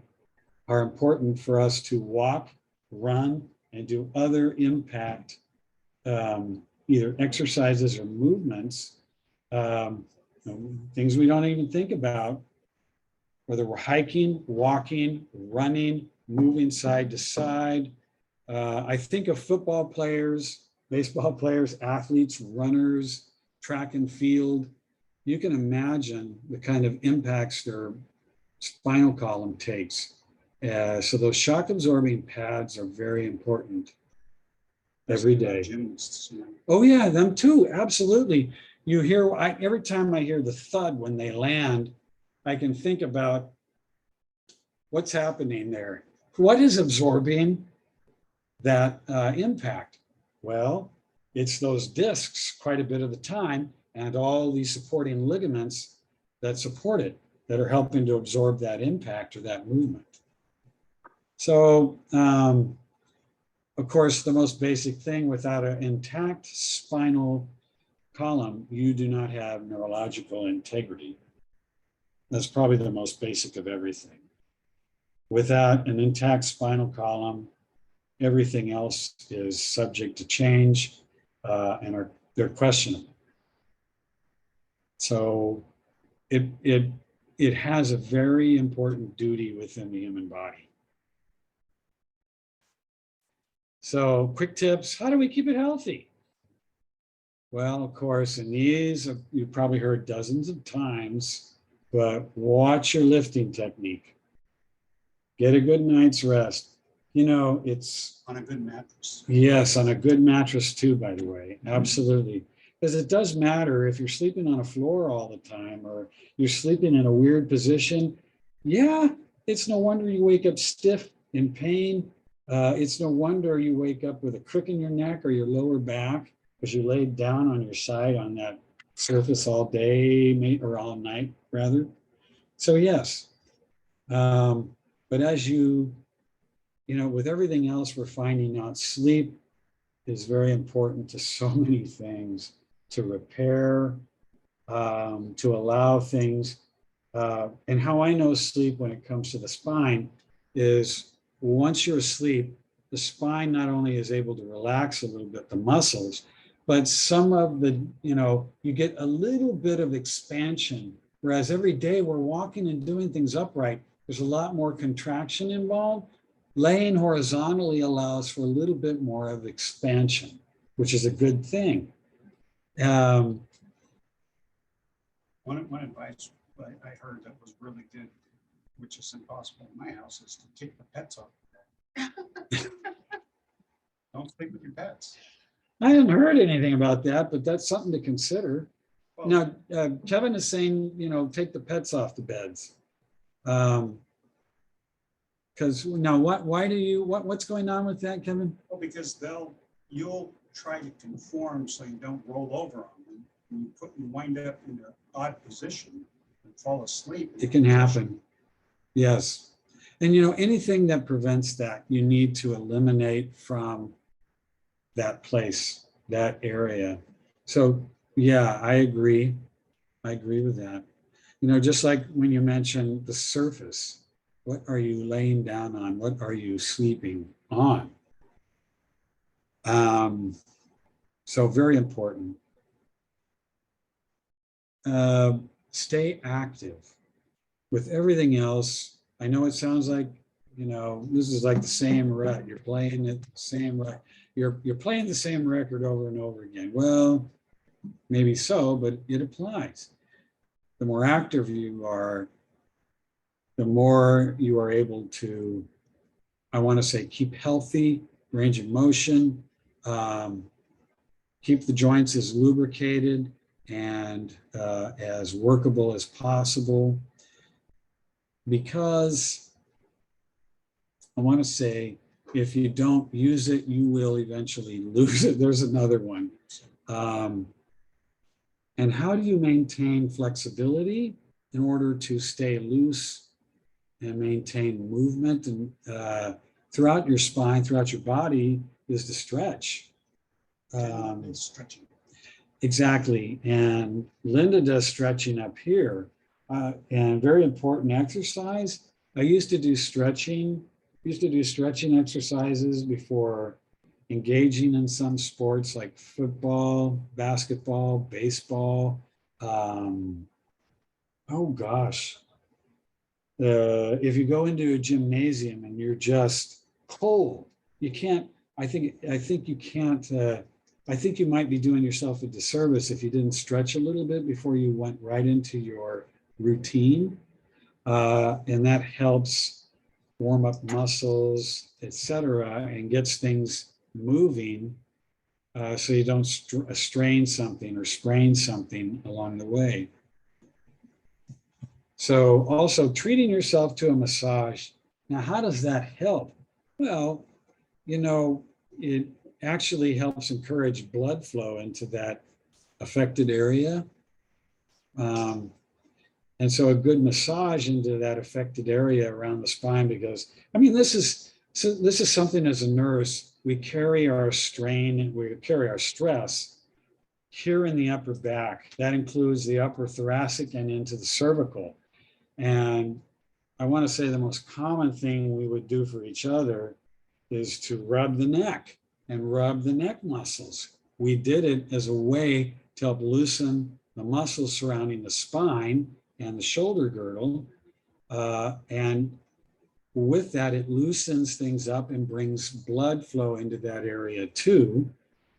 Speaker 1: are important for us to walk, run, and do other impact, either exercises or movements, things we don't even think about, whether we're hiking, walking, running, moving side to side. I think of football players, baseball players, athletes, runners, track and field. You can imagine the kind of impacts their spinal column takes. So those shock absorbing pads are very important every day.
Speaker 3: Gymnasts,
Speaker 1: Oh yeah, them too, absolutely. You hear, every time I hear the thud when they land, I can think about what's happening there. What is absorbing that impact? Well, it's those discs quite a bit of the time and all these supporting ligaments that support it that are helping to absorb that impact or that movement. So, of course, the most basic thing, without an intact spinal column, you do not have neurological integrity. That's probably the most basic of everything. Without an intact spinal column, everything else is subject to change and they're questionable. So it has a very important duty within the human body. So quick tips, how do we keep it healthy? Well, of course, and these you've probably heard dozens of times, but watch your lifting technique. Get a good night's rest. it's,
Speaker 3: On a good mattress.
Speaker 1: yes, on a good mattress too, by the way, absolutely. Because it does matter if you're sleeping on a floor all the time or you're sleeping in a weird position. Yeah, it's no wonder you wake up stiff in pain. It's no wonder you wake up with a crook in your neck or your lower back because you laid down on your side on that surface all day or all night, rather. So yes, but as with everything else, we're finding out sleep is very important to so many things, to repair, to allow things. And how I know sleep when it comes to the spine is once you're asleep, the spine not only is able to relax a little bit, the muscles, but some of you get a little bit of expansion. Whereas every day we're walking and doing things upright, there's a lot more contraction involved. Laying horizontally allows for a little bit more of expansion, which is a good thing.
Speaker 3: One advice I heard that was really good, which is impossible in my house, is to take the pets off. Don't sleep with your pets.
Speaker 1: I hadn't heard anything about that, but that's something to consider.
Speaker 3: Well,
Speaker 1: Now, Kevin is saying, take the pets off the beds. Because now, what's going on with that, Kevin?
Speaker 3: well, because you'll try to conform so you don't roll over on them. And you wind up in an odd position and fall asleep.
Speaker 1: It can happen. Yes. And anything that prevents that, you need to eliminate from that place, that area. So yeah, I agree. I agree with that. Just like when you mentioned the surface, what are you laying down on? What are you sleeping on? So very important. Stay active. With everything else, I know it sounds like, this is like the same rut. You're playing it the same rut. You're playing the same record over and over again. Well, maybe so, but it applies. The more active you are, the more you are able to, I want to say, keep healthy, range of motion, keep the joints as lubricated and as workable as possible. Because I want to say, if you don't use it, you will eventually lose it. There's another one. And how do you maintain flexibility in order to stay loose and maintain movement and throughout your spine, throughout your body, is to stretch.
Speaker 3: Stretching.
Speaker 1: Exactly. And Linda does stretching up here. And very important exercise. I used to do stretching exercises before engaging in some sports like football, basketball, baseball. Oh gosh. If you go into a gymnasium and you're just cold, you can't, I think you can't, I think you might be doing yourself a disservice if you didn't stretch a little bit before you went right into your routine. And that helps warm up muscles, etc., and gets things moving so you don't strain something or sprain something along the way. So also treating yourself to a massage. Now, how does that help? Well, it actually helps encourage blood flow into that affected area. And so a good massage into that affected area around the spine, because, this is something as a nurse, we carry our strain, we carry our stress here in the upper back. That includes the upper thoracic and into the cervical. And I want to say the most common thing we would do for each other is to rub the neck and rub the neck muscles. We did it as a way to help loosen the muscles surrounding the spine and the shoulder girdle. And with that, it loosens things up and brings blood flow into that area too,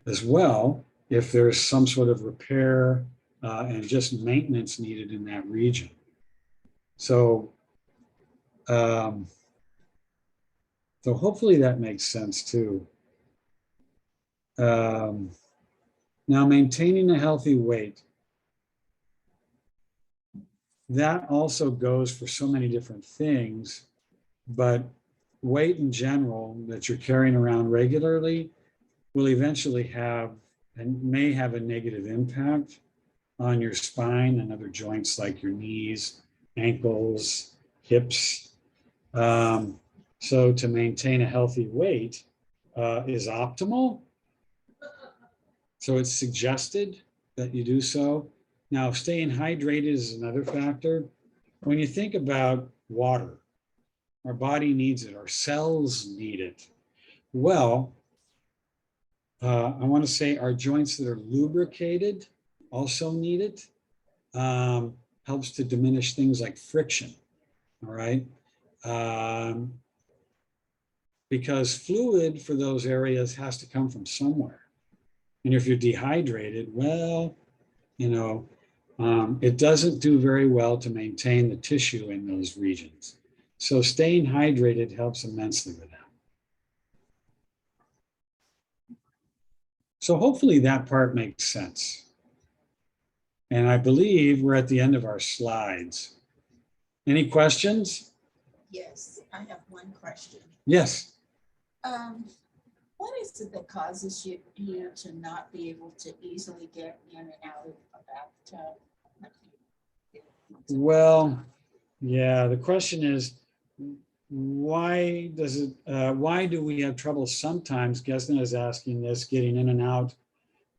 Speaker 1: as well, if there's some sort of repair and just maintenance needed in that region. So So hopefully that makes sense too. Now, maintaining a healthy weight. That also goes for so many different things, but weight in general that you're carrying around regularly will eventually have and may have a negative impact on your spine and other joints like your knees, ankles, hips. So to maintain a healthy weight is optimal. So it's suggested that you do so. Now, staying hydrated is another factor. When you think about water, our body needs it, our cells need it. Well, I want to say our joints that are lubricated also need it. Helps to diminish things like friction, all right? Because fluid for those areas has to come from somewhere. And if you're dehydrated, well, it doesn't do very well to maintain the tissue in those regions. So staying hydrated helps immensely with that. So hopefully that part makes sense. And I believe we're at the end of our slides. Any questions?
Speaker 2: Yes, I have one question.
Speaker 1: Yes.
Speaker 2: What is it that causes you to not be able to easily get in and out of a bathtub?
Speaker 1: Well, yeah, the question is, why do we have trouble sometimes, Gesna is asking this, getting in and out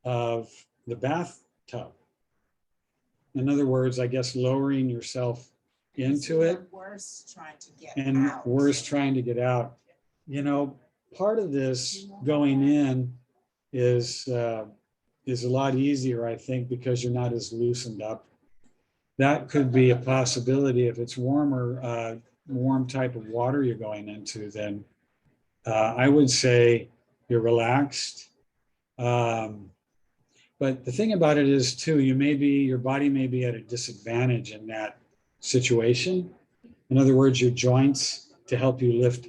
Speaker 1: of the bathtub? In other words, I guess lowering yourself into it.
Speaker 2: Worse trying to get
Speaker 1: and
Speaker 2: out.
Speaker 1: worse trying to get out. Part of this going in is a lot easier, I think, because you're not as loosened up. That could be a possibility. If it's warmer, warm type of water you're going into, then I would say you're relaxed. But the thing about it is too, your body may be at a disadvantage in that situation. In other words, your joints to help you lift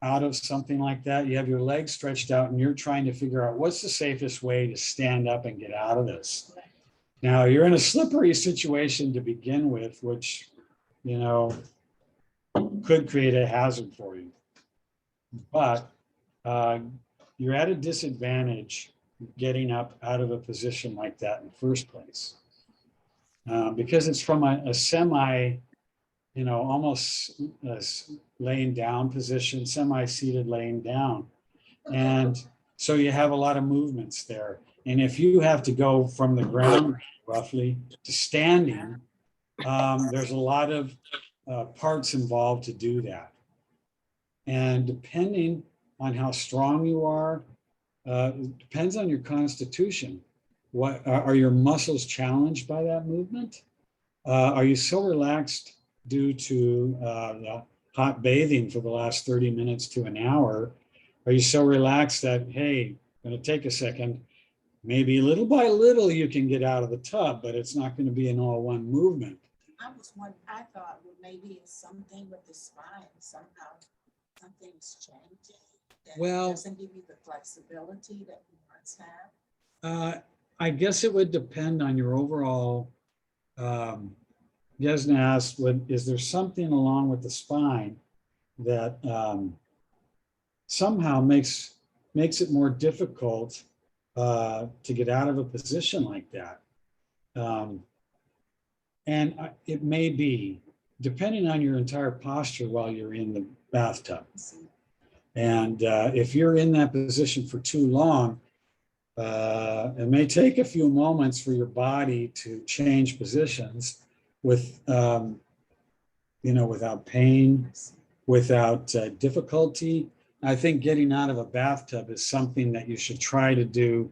Speaker 1: out of something like that. You have your legs stretched out and you're trying to figure out what's the safest way to stand up and get out of this. Now you're in a slippery situation to begin with, which, could create a hazard for you. But you're at a disadvantage getting up out of a position like that in the first place. Because it's from a semi, almost laying down position, semi-seated laying down. And so you have a lot of movements there. And if you have to go from the ground roughly to standing, there's a lot of parts involved to do that. And depending on how strong you are, it depends on your constitution. What are your muscles challenged by that movement? Are you so relaxed due to the hot bathing for the last 30 minutes to an hour? Are you so relaxed that, hey, going to take a second, maybe little by little you can get out of the tub, but it's not going to be an all one movement.
Speaker 2: I thought, well, maybe it's something with the spine, somehow something's changing. That doesn't give you the flexibility that we once had.
Speaker 1: I guess it would depend on your overall, Yesna asked, is there something along with the spine that somehow makes it more difficult to get out of a position like that? And it may be, depending on your entire posture while you're in the bathtub. And if you're in that position for too long, it may take a few moments for your body to change positions without pain, without difficulty. I think getting out of a bathtub is something that you should try to do.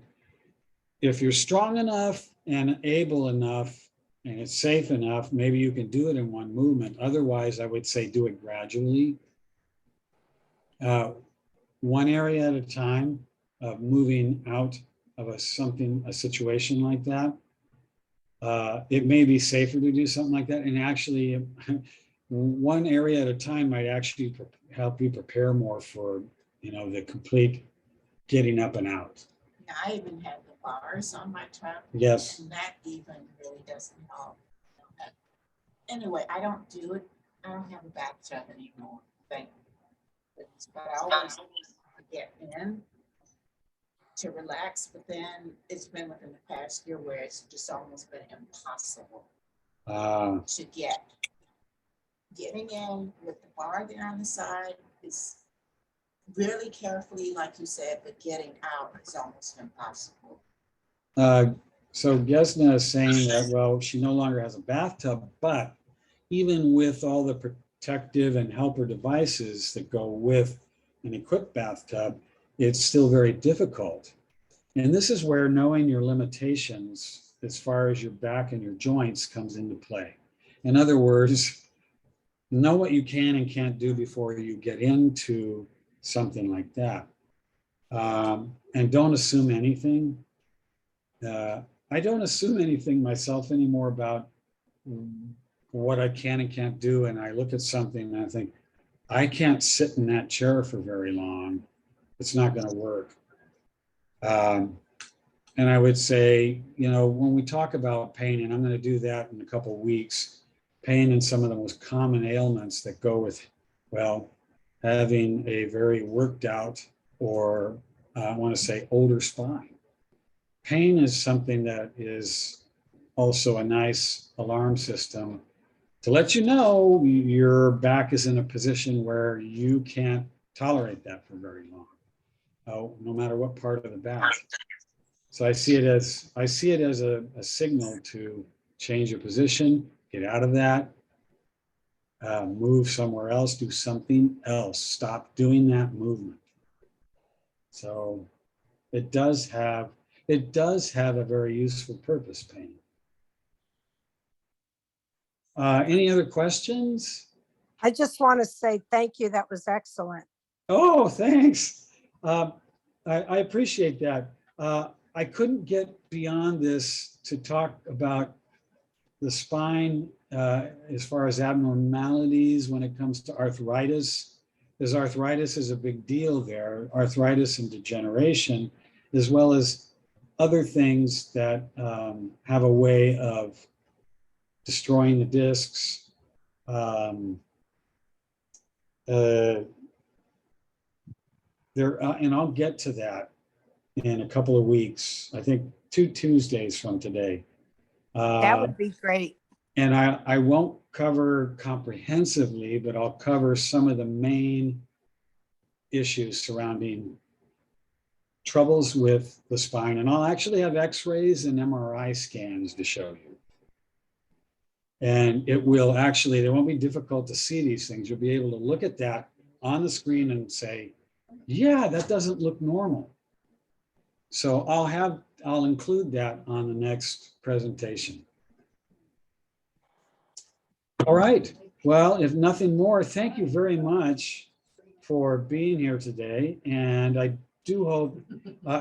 Speaker 1: If you're strong enough and able enough and it's safe enough, maybe you can do it in one movement. Otherwise, I would say do it gradually. One area at a time, moving out of a situation like that. It may be safer to do something like that. And actually, one area at a time might actually help you prepare more for, the complete getting up and out.
Speaker 2: Now, I even have the bars on my truck,
Speaker 1: Yes.
Speaker 2: and that even really doesn't help. Anyway, I don't do it. I don't have a bathtub anymore, thank goodness. But I always get in to relax, but then it's been within the past year where it's just almost been impossible to getting in with the bar there on the side is really carefully, like you said, but getting out is almost impossible.
Speaker 1: So Gesna is saying that, well, she no longer has a bathtub, but even with all the protective and helper devices that go with an equipped bathtub, it's still very difficult. And this is where knowing your limitations as far as your back and your joints comes into play. In other words, know what you can and can't do before you get into something like that. And don't assume anything. I don't assume anything myself anymore about what I can and can't do. And I look at something and I think, I can't sit in that chair for very long. It's not going to work. And I would say, when we talk about pain, and I'm going to do that in a couple of weeks, pain and some of the most common ailments that go with, well, having a very worked out, or I want to say older spine. Pain is something that is also a nice alarm system to let you know your back is in a position where you can't tolerate that for very long, no matter what part of the back. So I see it as a signal to change your position, get out of that, move somewhere else, do something else, stop doing that movement. So it does have a very useful purpose, pain. Any other questions?
Speaker 4: I just want to say thank you. That was excellent.
Speaker 1: Oh, thanks. I appreciate that. I couldn't get beyond this to talk about the spine as far as abnormalities when it comes to arthritis, because arthritis is a big deal there, arthritis and degeneration, as well as other things that have a way of destroying the discs. And I'll get to that in a couple of weeks. I think 2 Tuesdays from today.
Speaker 4: That would be great.
Speaker 1: And I won't cover comprehensively, but I'll cover some of the main issues surrounding troubles with the spine. And I'll actually have x-rays and MRI scans to show you. And it won't be difficult to see these things. You'll be able to look at that on the screen and say, yeah, that doesn't look normal. So I'll include that on the next presentation. All right. Well, if nothing more, thank you very much for being here today. And I do hope,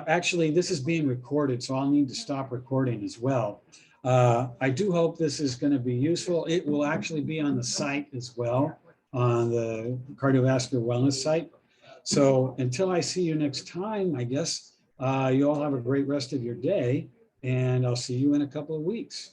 Speaker 1: actually, this is being recorded, so I'll need to stop recording as well. I do hope this is going to be useful. It will actually be on the site as well, on the cardiovascular wellness site. So until I see you next time, I guess you all have a great rest of your day, and I'll see you in a couple of weeks.